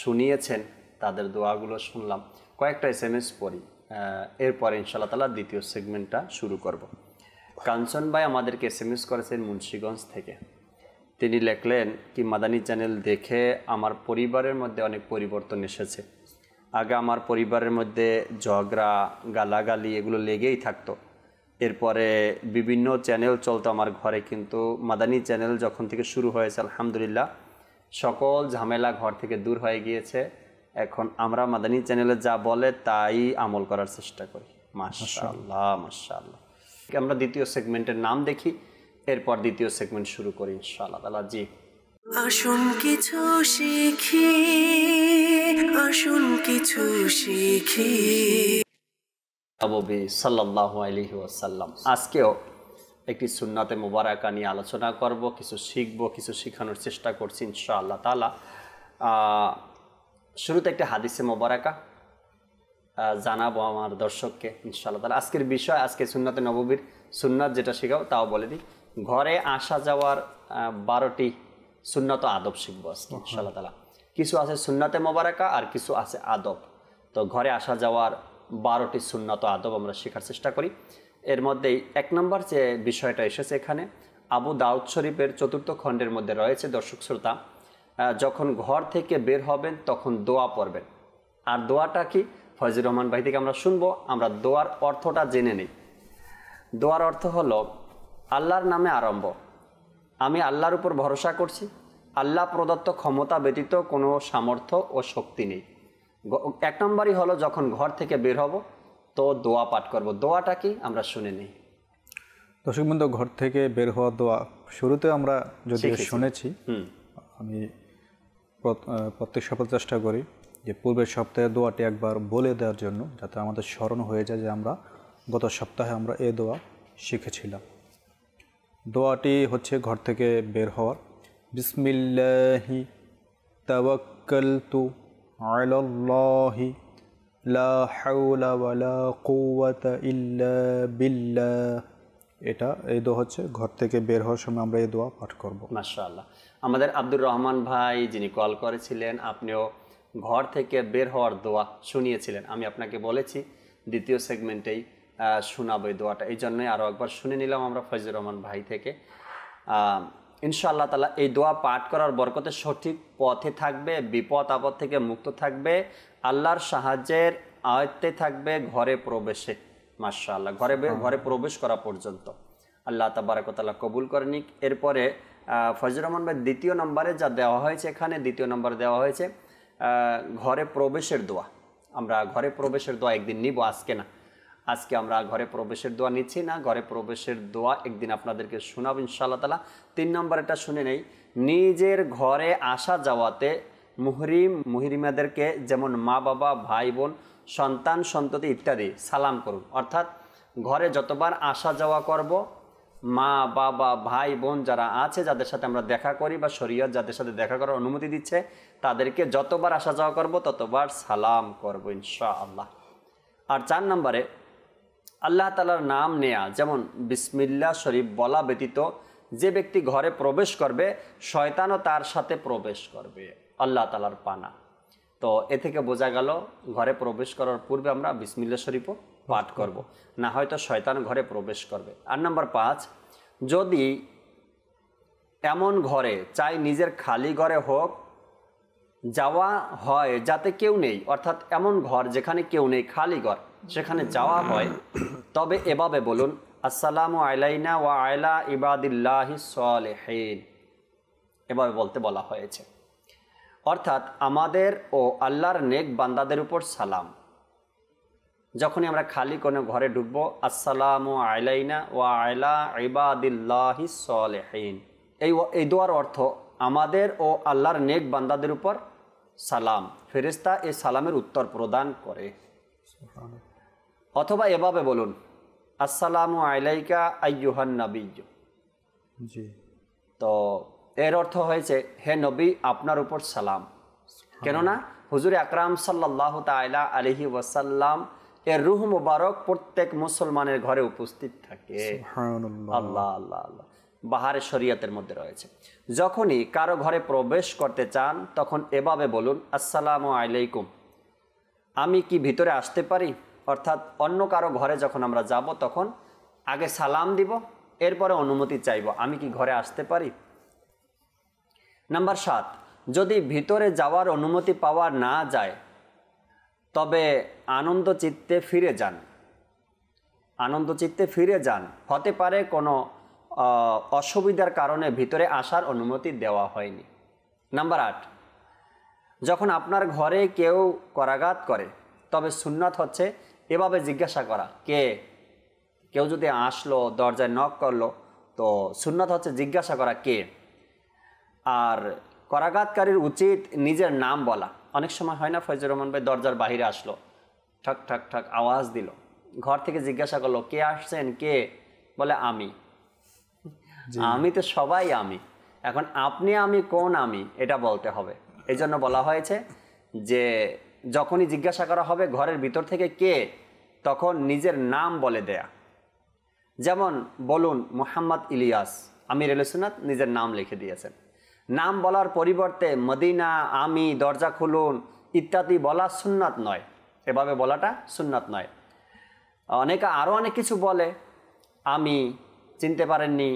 শুনিয়েছেন তাদের দোয়াগুলো শুনলাম। কয়েকটা SMS পড়ি, এরপরে ইনশাআল্লাহ তাআলা দ্বিতীয় সেগমেন্টটা শুরু করব। কাঞ্চন ভাই আমাদেরকে SMS করেছেন মুন্সিগঞ্জ থেকে। তিনি লিখলেন কি, মাদানী চ্যানেল দেখে আমার পরিবারের মধ্যে অনেক পরিবর্তন এসেছে। আগে আমার পরিবারের মধ্যে ঝগড়া গালাগালি এগুলো লেগেই থাকতো। এরপরে বিভিন্ন চ্যানেল চলতো আমার ঘরে, কিন্তু মাদানী চ্যানেল যখন থেকে শুরু হয়েছে আলহামদুলিল্লাহ সকল ঝামেলা ঘর থেকে দূর হয়ে গিয়েছে। এখন আমরা মাদানী চ্যানেলে যা বলে তাই আমল করার চেষ্টা করি। মাশাআল্লাহ মাশাআল্লাহ। আমরা দ্বিতীয় সেগমেন্টের নাম দেখি, এরপর দ্বিতীয় সেগমেন্ট শুরু করি ইনশাআল্লাহ তাআলা। জি, আসুন কিছু শিখি, আসুন কিছু শিখি। নবী সাল্লাল্লাহু আলাইহি ওয়াসাল্লাম। আজকেও একটি সুন্নাতে মুবারাকা নিয়ে আলোচনা করব, কিছু শিখব, কিছু শেখানোর চেষ্টা করছি ইনশাআল্লাহ তাআলা। শুরুতে একটা হাদিসে মুবারাকা জানাবো আমার দর্শককে ইনশাআল্লাহ তাআলা। আজকের বিষয়, আজকে সুন্নাতে নববীর সুন্নাত যেটা শেখাও তাও বলে দিই। ঘরে আসা যাওয়ার 12টি সুন্নাত আদব শিখবো আজকে ইনশাআল্লাহ তাআলা। কিছু আছে সুন্নাতে মুবারাকা আর কিছু আছে আদব। তো ঘরে আসা যাওয়ার 12টি সুন্নাত আদব আমরা শেখার চেষ্টা করি। এর মধ্যেই 1 নম্বর যে বিষয়টা এসেছে এখানে আবু দাউদ শরীফের 4র্থ খণ্ডের মধ্যে রয়েছে। দর্শক শ্রোতা, যখন ঘর থেকে বের হবেন তখন দোয়া পড়বেন। আর দোয়াটা কি ফয়জুর রহমান ভাই থেকে আমরা শুনবো, আমরা দোয়ার অর্থটা জেনে নিই। দোয়ার অর্থ হলো আল্লাহর নামে আরম্ভ। আমি আল্লাহর উপর ভরসা করছি, আল্লাহ প্রদত্ত ক্ষমতা ব্যতীত কোনো সামর্থ্য ও শক্তি নেই। 1 নম্বরই হলো যখন ঘর থেকে বের হব তো দোয়া পাঠ করব। দোয়াটা কি আমরা শুনে নিই। দর্শক বন্ধু, ঘর থেকে বের হওয়া দোয়া শুরুতে আমরা যদি শুনেছি, আমি প্রত্যেক সপ্তাহে চেষ্টা করি যে পূর্বের সপ্তাহে দোয়াটি একবার বলে দেওয়ার জন্য, যাতে আমাদের স্মরণ হয়ে যায় যে আমরা গত সপ্তাহে আমরা এই দোয়া শিখেছিলাম। দোয়াটি হচ্ছে ঘর থেকে বের হওয়ার। বিসমিল্লাহি তাওয়াক্কালতু আলাল্লাহি লা হাওলা ওয়ালা কুওয়াতা ইল্লা বিল্লাহ। এই দোয়া হচ্ছে ঘর থেকে বের হওয়ার সময় আমরা এই দোয়া পাঠ করব। মাশাআল্লাহ। আমাদের আব্দুর রহমান ভাই যিনি কল করেছিলেন, আপনিও ঘর থেকে বের হওয়ার দোয়া শুনিয়েছিলেন। আমি আপনাকে বলেছি দ্বিতীয় সেগমেন্টেই শোনাবো এই দোয়াটা, এই জন্যই আরও একবার শুনে নিলাম আমরা ফয়জুর রহমান ভাই থেকে। ইনশাআল্লাহ তাআলা এই দোয়া পাঠ করার বরকতে সঠিক পথে থাকবে, বিপদ আপদ থেকে মুক্ত থাকবে, আল্লাহর সাহায্যের আয়ত্তে থাকবে ঘরে প্রবেশে। মাশাআল্লাহ, ঘরে প্রবেশ করা পর্যন্ত আল্লাহ তাবারক ওয়া তাআলা কবুল করে নিক। এরপরে ফয়জুর রহমান ভাই দ্বিতীয় নম্বরে যা দেওয়া হয়েছে, এখানে দ্বিতীয় নম্বরে দেওয়া হয়েছে ঘরে প্রবেশের দোয়া। আমরা ঘরে প্রবেশের দোয়া একদিন নিব, আজকে না। আজকে আমরা ঘরে প্রবেশের দোয়া নিচ্ছি না, ঘরে প্রবেশের দোয়া একদিন আপনাদেরকে শোনাব ইনশাআল্লাহ তাআলা। 3 নম্বরটা শুনে নেই। নিজের ঘরে আসা যাওয়াতে মুহরিমাদেরকে, যেমন মা বাবা, ভাই বোন, সন্তান সন্ততি ইত্যাদি সালাম করুন। অর্থাৎ ঘরে যতবার আসা যাওয়া করব, মা বাবা ভাই বোন যারা আছে, যাদের সাথে আমরা দেখা করি বা শরীয়ত যাদের সাথে দেখা করার অনুমতি দিচ্ছে, তাদেরকে যতবার আসা যাওয়া করব ততবার সালাম করব ইনশাআল্লাহ। আর 4 নম্বরে আল্লাহ তাআলার নাম নেয়া, যেমন বিসমিল্লাহ শরীফ বলা ব্যতীত যে ব্যক্তি ঘরে প্রবেশ করবে শয়তানও তার সাথে প্রবেশ করবে, আল্লাহ তাআলার পানা। তো এ থেকে বোঝা গেল ঘরে প্রবেশ করার পূর্বে আমরা বিসমিল্লাহ শরীফও পাঠ করব, না হয়তো শয়তান ঘরে প্রবেশ করবে। আর নাম্বার 5, যদি এমন ঘরে, চাই নিজের খালি ঘরে হোক, যাওয়া হয় যাতে কেউ নেই, অর্থাৎ এমন ঘর যেখানে কেউ নেই, খালি ঘর, সেখানে যাওয়া হয়, তবে এভাবে বলুন আসসালামু আলাইনা ওয়া আলা ইবাদিল্লাহিস সালিহিন। এভাবে বলতে বলা হয়েছে। অর্থাৎ আমাদের ও আল্লাহর নেক বান্দাদের উপর সালাম। যখনই আমরা খালি কোনো ঘরে ঢুকবো, আসসালামু আলাইনা ওয়া আলা ইবাদিল্লাহিস সালিহিন, এই দোয়ার অর্থ আমাদের ও আল্লাহর নেক বান্দাদের উপর সালাম। ফেরেশতা এই সালামের উত্তর প্রদান করে। অথবা এভাবে বলুন আসসালামু আলাইকা আইয়ুহান নাবিয়্য। জি, তো এর অর্থ হয়েছে হে নবী, আপনার উপর সালাম। কেননা হুজুর আকরাম সাল্লাল্লাহু তাআলা আলাইহি ওয়াসাল্লাম এর রূহ মুবারক প্রত্যেক মুসলমানের ঘরে উপস্থিত থাকে। আল্লাহ আল্লাহ আল্লাহ, বাহারে শরীয়তের মধ্যে রয়েছে। যখনই কারো ঘরে প্রবেশ করতে চান তখন এভাবে বলুন আসসালামু আলাইকুম, আমি কি ভিতরে আসতে পারি। অর্থাৎ অন্য কারো ঘরে যখন আমরা যাব তখন আগে সালাম দিব, এরপরে অনুমতি চাইব, আমি কি ঘরে আসতে পারি। নাম্বার 7, যদি ভিতরে যাওয়ার অনুমতি পাওয়া না যায় তবে আনন্দ চিত্তে ফিরে যান। আনন্দ চিত্তে ফিরে যান, হতে পারে কোনো অসুবিধার কারণে ভিতরে আসার অনুমতি দেওয়া হয়নি। নাম্বার 8, যখন আপনার ঘরে কেউ করাঘাত করে তবে সুন্নাত হচ্ছে এভাবে জিজ্ঞাসা করা, কে? কেউ যদি আসলো, দরজায় নক করলো, তো সুন্নাত হচ্ছে জিজ্ঞাসা করা কে। আর করাঘাতকারীর উচিত নিজের নাম বলা। অনেক সময় হয় না, ফয়জুর রহমান ভাই দরজার বাহিরে আসলো, ঠক ঠক ঠক আওয়াজ দিল, ঘর থেকে জিজ্ঞাসা করলো কে আসছেন, কে? বলে আমি। আমি তো সবাই আমি, এখন আপনি আমি কোন আমি এটা বলতে হবে। এই জন্য বলা হয়েছে যে যখনই জিজ্ঞাসা করা হবে ঘরের ভিতর থেকে কে, তখন নিজের নাম বলে দেয়া। যেমন বলুন মোহাম্মদ ইলিয়াস, আমির আহলে সুন্নাত নিজের নাম লিখে দিয়েছেন। নাম বলার পরিবর্তে মদিনা, আমি, দরজা খুলুন ইত্যাদি বলা সুন্নাত নয়, এভাবে বলাটা সুন্নাত নয়। অনেকে আরও অনেক কিছু বলে, আমি চিনতে পারেননি,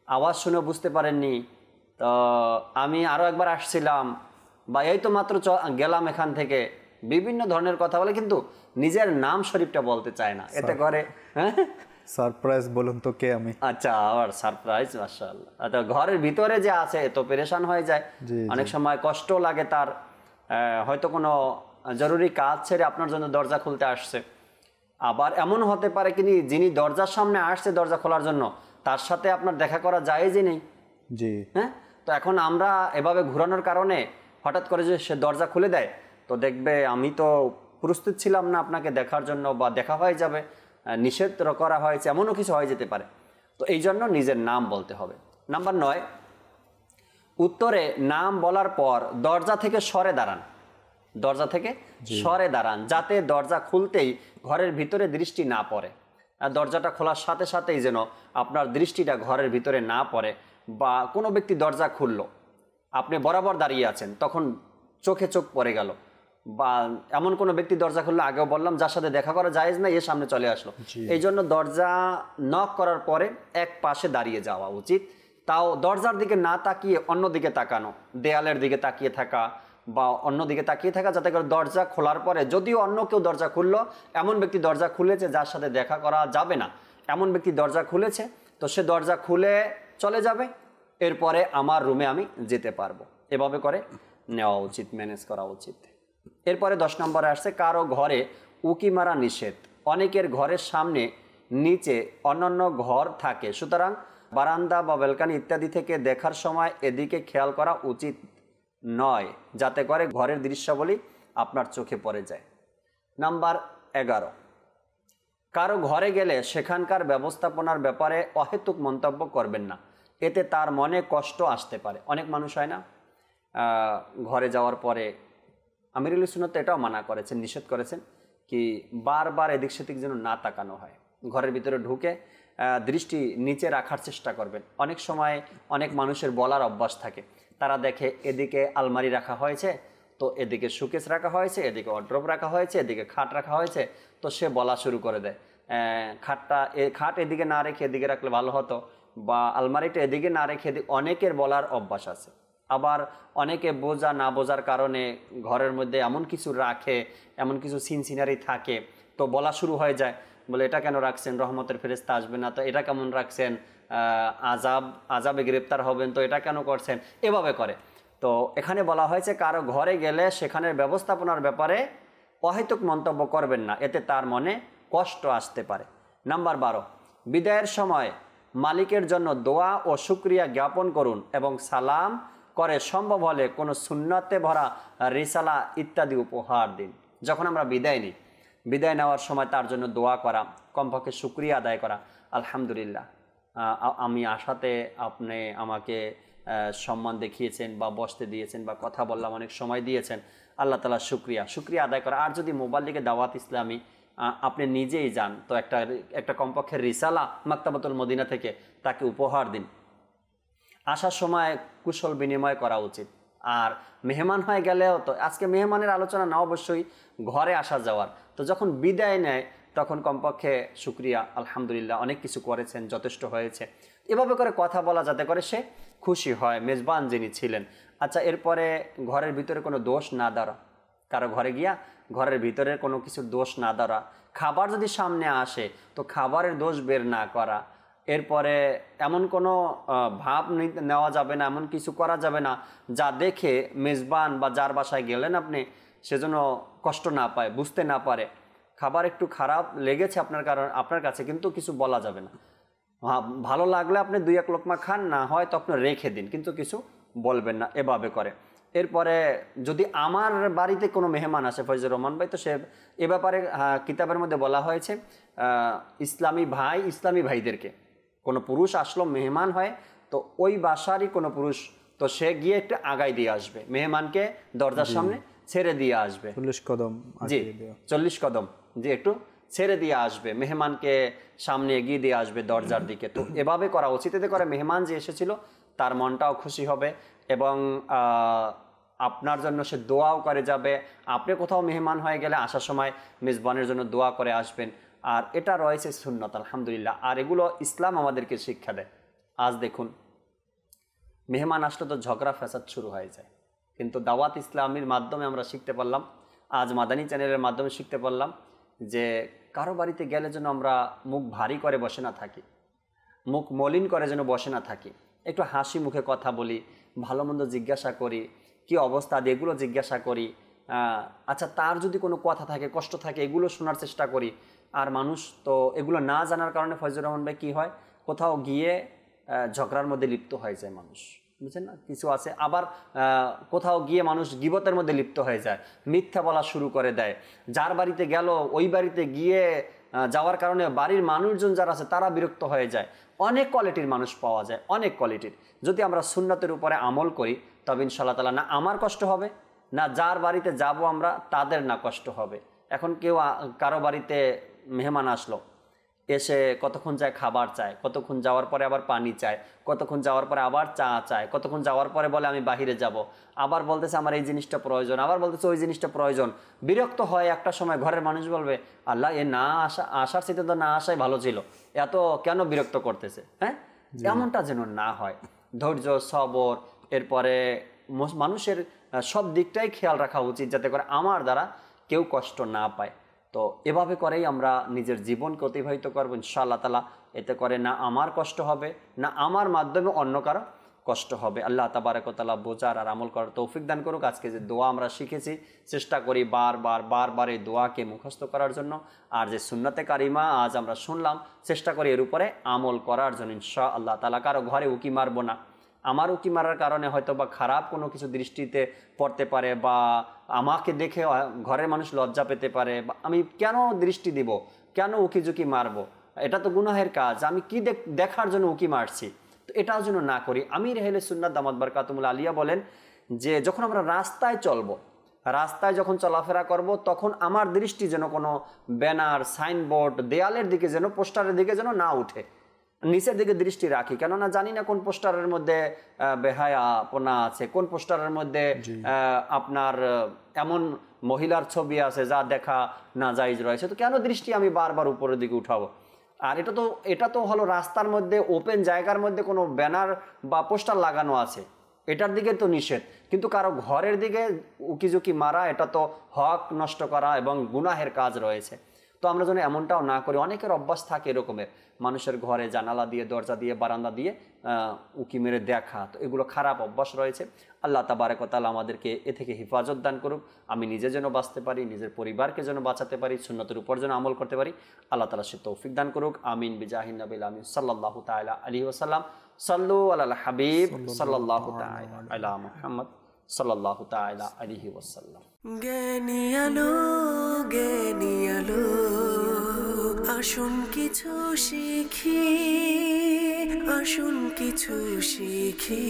আওয়াজ শুনে বুঝতে পারেননি, তো আমি আরও একবার আসছিলাম, বা এই তো মাত্র গেলাম এখান থেকে, বিভিন্ন ধরনের কথা বলে, কিন্তু নিজের নাম শরীফটা বলতে চায় না। এতে করে সারপ্রাইজ বলুন তো কে আমি। আচ্ছা, আবার সারপ্রাইজ, মাশাআল্লাহ। আচ্ছা, ঘরের ভিতরে যে আছে তো পেরেশান হয়ে যায়, অনেক সময় কষ্ট লাগে তার, হয়তো কোনো জরুরি কাজ ছেড়ে আপনার জন্য দরজা খুলতে আসছে। আবার এমন হতে পারে কি যিনি দরজার সামনে আসছে দরজা খোলার জন্য, তার সাথে আপনার দেখা করা জায়েজই নেই। জি হ্যাঁ, তো এখন আমরা এভাবে ঘোরানোর কারণে হঠাৎ করে যে সে দরজা খুলে দেয়, তো দেখবে আমি তো প্রস্তুত ছিলাম না আপনাকে দেখার জন্য, বা দেখা হয়ে যাবে, নিষেধ করা হয়েছে, এমনও কিছু হয়ে যেতে পারে। তো এই জন্য নিজের নাম বলতে হবে। নাম্বার 9, উত্তরে নাম বলার পর দরজা থেকে সরে দাঁড়ান, দরজা থেকে সরে দাঁড়ান, যাতে দরজা খুলতেই ঘরের ভিতরে দৃষ্টি না পড়ে। আর দরজাটা খোলার সাথে সাথেই যেন আপনার দৃষ্টিটা ঘরের ভিতরে না পড়ে। বা কোনো ব্যক্তি দরজা খুললো, আপনি বরাবর দাঁড়িয়ে আছেন, তখন চোখে চোখ পড়ে গেল, বা এমন কোনো ব্যক্তি দরজা খুললো, আগেও বললাম যার সাথে দেখা করা জায়েজ না, এর সামনে চলে আসলো। এই জন্য দরজা নক করার পরে এক পাশে দাঁড়িয়ে যাওয়া উচিত, তাও দরজার দিকে না তাকিয়ে অন্য দিকে তাকানো, দেয়ালের দিকে তাকিয়ে থাকা বা অন্য দিকে তাকিয়ে থাকা, যাতে করে দরজা খোলার পরে যদিও অন্য কেউ দরজা খুললো, এমন ব্যক্তি দরজা খুলেছে যার সাথে দেখা করা যাবে না, এমন ব্যক্তি দরজা খুলেছে, তো সে দরজা খুলে চলে যাবে, এরপরে আমার রুমে আমি যেতে পারবো। এভাবে করে নেওয়া উচিত, ম্যানেজ করা উচিত। এরপরে 10 নম্বরে আসছে কারো ঘরে উকি মারা নিষেধ। অনেকের ঘরের সামনে নিচে অন্যান্য ঘর থাকে, সুতরাং বারান্দা বা ব্যালকনি ইত্যাদি থেকে দেখার সময় এদিকে খেয়াল করা উচিত নয়, যাতে করে ঘরের দৃশ্যাবলী আপনার চোখে পড়ে যায়। নাম্বার 11, কারো ঘরে গেলে সেখানকার ব্যবস্থাপনার ব্যাপারে অহেতুক মন্তব্য করবেন না, এতে তার মনে কষ্ট আসতে পারে। অনেক মানুষ হয় না, ঘরে যাওয়ার পরে আমির আহলে সুন্নাত এটাও মানা করেছেন, নিষেধ করেছেন কি বারবার এদিক সেদিক যেন না তাকানো হয়। ঘরের ভিতরে ঢুকে দৃষ্টি নিচে রাখার চেষ্টা করবেন। অনেক সময় অনেক মানুষের বলার অভ্যাস থাকে, তারা দেখে এদিকে আলমারি রাখা হয়েছে, তো এদিকে শোকেস রাখা হয়েছে, এদিকে ওয়ার্ড্রোব রাখা হয়েছে, এদিকে খাট রাখা হয়েছে, তো সে বলা শুরু করে দেয়, খাট এদিকে না রেখে এদিকে রাখলে ভালো হতো, বা আলমারিটা এদিকে না রেখে অনেকের বলার অভ্যাস আছে। আবার অনেকে বোঝা না বোঝার কারণে ঘরের মধ্যে এমন কিছু রাখে, এমন কিছু সিনারি থাকে, তো বলা শুরু হয়ে যায়, বলে এটা কেন রাখছেন, রহমতের ফেরেশতা আসবে না, তো এটা কেমন রাখছেন, আজাবে গ্রেপ্তার হবেন, তো এটা কেন করছেন, এভাবে করে। তো এখানে বলা হয়েছে কারো ঘরে গেলে সেখানের ব্যবস্থাপনার ব্যাপারে অহেতুক মন্তব্য করবেন না, এতে তার মনে কষ্ট আসতে পারে। নাম্বার 12, বিদায়ের সময় মালিকের জন্য দোয়া ও শুকরিয়া জ্ঞাপন করুন এবং সালাম করে সম্ভব হলে কোনো সুন্নতে ভরা রিসালা ইত্যাদি উপহার দিন। যখন আমরা বিদায় নিই, বিদায় নেওয়ার সময় তার জন্য দোয়া করা, কমপক্ষে শুকরিয়া আদায় করা, আলহামদুলিল্লাহ আমি আসাতে আপনি আমাকে সম্মান দেখিয়েছেন বা বসতে দিয়েছেন বা কথা বললাম, অনেক সময় দিয়েছেন, আল্লাহ তাআলা শুকরিয়া আদায় করা। আর যদি মোবাল্লিগে দাওয়াত ইসলামী আপনি নিজেই যান, তো একটা কমপক্ষে রিসালা মাকতাবাতুল মদিনা থেকে তাকে উপহার দিন। আসার সময় কুশল বিনিময় করা উচিত। আর মেহমান হয়ে গেলেও, তো আজকে মেহমানের আলোচনা না অবশ্যই ঘরে আসা যাওয়ার, তো যখন বিদায় নেয় তখন কমপক্ষে শুকরিয়া, আলহামদুলিল্লাহ অনেক কিছু করেছেন, যথেষ্ট হয়েছে, এভাবে করে কথা বলা, যাতে করে সে খুশি হয়, মেজবান যিনি ছিলেন। আচ্ছা, এরপরে ঘরের ভিতরে কোনো দোষ না ধরা, কারো ঘরে গিয়া ঘরের ভিতরে কোনো কিছু দোষ না ধরা, খাবার যদি সামনে আসে তো খাবারের দোষ বের না করা, এরপরে এমন কোনো ভাব নেওয়া যাবে না, এমন কিছু করা যাবে না যা দেখে মেজবান বা যার বাসায় গেলেন আপনি সেজন্য কষ্ট না পায়, বুঝতে না পারে। খাবার একটু খারাপ লেগেছে আপনার কাছে, কিন্তু কিছু বলা যাবে না। ভালো লাগলে আপনি 2-1 লোকমা খান, না হয় তো আপনি রেখে দিন, কিন্তু কিছু বলবেন না, এভাবে করে। এরপরে যদি আমার বাড়িতে কোনো মেহমান আসে, ফয়জুর রহমান ভাই, তো সে এ ব্যাপারে কিতাবের মধ্যে বলা হয়েছে ইসলামী ভাইদেরকে, কোনো পুরুষ আসলো মেহমান হয় তো ওই বাসারই কোনো পুরুষ তো সে গিয়ে একটু আগায় দিয়ে আসবে, মেহমানকে দরজার সামনে ছেড়ে দিয়ে আসবে, 40 কদম, জি 40 কদম, জি একটু ছেড়ে দিয়ে আসবে, মেহমানকে সামনে এগিয়ে দিয়ে আসবে দরজার দিকে। তো এভাবে করা উচিত, এতে করে মেহমান যে এসেছিল তার মনটাও খুশি হবে এবং আপনার জন্য সে দোয়াও করে যাবে। আপনি কোথাও মেহমান হয়ে গেলে আসার সময় মেজবানের জন্য দোয়া করে আসবেন। আর এটা রয়েছে সুন্নত, আলহামদুলিল্লাহ। আর এগুলো ইসলাম আমাদেরকে শিক্ষা দেয়। আজ দেখুন মেহমান আসলে তো ঝগড়া ফ্যাসাদ শুরু হয়ে যায়, কিন্তু দাওয়াত ইসলামীর মাধ্যমে আমরা শিখতে পারলাম, আজ মাদানী চ্যানেলের মাধ্যমে শিখতে পারলাম যে কারো বাড়িতে গেলে যেন আমরা মুখ ভারী করে বসে না থাকি, মুখ মলিন করে যেন বসে না থাকি, একটু হাসি মুখে কথা বলি, ভালো মন্দ জিজ্ঞাসা করি, কি অবস্থা দিয়ে এগুলো জিজ্ঞাসা করি। আচ্ছা তার যদি কোনো কথা থাকে, কষ্ট থাকে, এগুলো শোনার চেষ্টা করি। আর মানুষ তো এগুলো না জানার কারণে ফয়জুর রহমান ভাই কী হয়, কোথাও গিয়ে ঝগড়ার মধ্যে লিপ্ত হয়ে যায় মানুষ, বুঝছেন না, কিছু আছে। আবার কোথাও গিয়ে মানুষ গীবতের মধ্যে লিপ্ত হয়ে যায়, মিথ্যা বলা শুরু করে দেয়। যার বাড়িতে গেল ওই বাড়িতে গিয়ে যাওয়ার কারণে বাড়ির মানুষজন যারা আছে তারা বিরক্ত হয়ে যায়। অনেক কোয়ালিটির মানুষ পাওয়া যায়, অনেক কোয়ালিটির। যদি আমরা সুন্নতের উপরে আমল করি তবে ইনশাআল্লাহ তাআলা না আমার কষ্ট হবে, না যার বাড়িতে যাব আমরা তাদের না কষ্ট হবে। এখন কেউ কারো বাড়িতে মেহমান আসলো, এসে কতক্ষণ যায় খাবার চায়, কতক্ষণ যাওয়ার পরে আবার পানি চায়, কতক্ষণ যাওয়ার পরে আবার চা চায়, কতক্ষণ যাওয়ার পরে বলে আমি বাহিরে যাব, আবার বলতেছে আমার এই জিনিসটা প্রয়োজন, আবার বলতেছে ওই জিনিসটা প্রয়োজন। বিরক্ত হয় একটা সময়, ঘরের মানুষ বলবে আল্লাহ এ না আসার সাথে তো না আসাই ভালো ছিল, এত কেন বিরক্ত করতেছে। হ্যাঁ, এমনটা যেন না হয়। ধৈর্য, সবর, এরপরে মানুষের সব দিকটাই খেয়াল রাখা উচিত যাতে করে আমার দ্বারা কেউ কষ্ট না পায়। তো এভাবে করেই আমরা নিজের জীবনকে অতিবাহিত করবো ইনশাআল্লাহ তাআলা। এতে করে না আমার কষ্ট হবে, না আমার মাধ্যমে অন্য কারো কষ্ট হবে। আল্লাহ তাবারক ওয়া তাআলা বোঝার আর আমল করার তৌফিক দান করুক। আজকে যে দোয়া আমরা শিখেছি, চেষ্টা করি বারবার এই দোয়াকে মুখস্থ করার জন্য। আর যে সুন্নতে কারিমা আজ আমরা শুনলাম, চেষ্টা করি এর উপরে আমল করার জন্য ইনশাআল্লাহ তাআলা। কারো ঘরে উকি মারবো না, আমার উকি মারার কারণে হয়তো বা খারাপ কোনো কিছু দৃষ্টিতে পড়তে পারে, বা আমাকে দেখে ঘরের মানুষ লজ্জা পেতে পারে, বা আমি কেন দৃষ্টি দিব, কেন উকি ঝুঁকি মারবো, এটা তো গুনাহের কাজ, আমি কি দেখার জন্য উকি মারছি। তো এটাও যেন না করি। আমির আহলে সুন্নাত দামাত বারকাতুহুল আলিয়া বলেন যে যখন আমরা রাস্তায় চলবো, রাস্তায় যখন চলাফেরা করব, তখন আমার দৃষ্টি যেন কোনো ব্যানার, সাইনবোর্ড, দেয়ালের দিকে যেন, পোস্টারের দিকে যেন না উঠে, নিচের দিকে দৃষ্টি রাখি। কেননা জানি না কোন পোস্টারের মধ্যে বেহায়াপনা আছে, কোন পোস্টারের মধ্যে আপনার এমন মহিলার ছবি আছে যা দেখা না জায়েজ রয়েছে। তো কেন দৃষ্টি আমি বারবার উপরের দিকে উঠাবো? আর এটা তো হলো রাস্তার মধ্যে, ওপেন জায়গার মধ্যে কোনো ব্যানার বা পোস্টার লাগানো আছে, এটার দিকে তো নিষেধ। কিন্তু কারো ঘরের দিকে উকিঝুঁকি মারা, এটা তো হক নষ্ট করা এবং গুনাহের কাজ রয়েছে। তো আমরা যেন এমনটাও না করি। অনেকের অভ্যাস থাকে এরকমের, মানুষের ঘরে জানালা দিয়ে, দরজা দিয়ে, বারান্দা দিয়ে উকি মেরে দেখা। তো এগুলো খারাপ অভ্যাস রয়েছে। আল্লাহ তাবারক ওয়া তাআলা আমাদেরকে এ থেকে হেফাজত দান করুক। আমি নিজে যেন বাঁচতে পারি, নিজের পরিবারকে যেন বাঁচাতে পারি, সুন্নতের উপর যেন আমল করতে পারি। আল্লাহ তাআলা সে তৌফিক দান করুক। আমিন বিজাহিন নবিল আমিন সাল্লাল্লাহু তাআলা আলাইহি ওয়াসাল্লাম। সাল্লু আলাল হাবিব সাল্লাল্লাহু তাআলা আলা মুহাম্মদ সাল্লাল্লাহু তাআলা আলাইহি ওয়াসাল্লাম। জ্ঞানী আলো, জ্ঞানী আলো, আসুন কিছু শিখি, আসুন কিছু শিখি।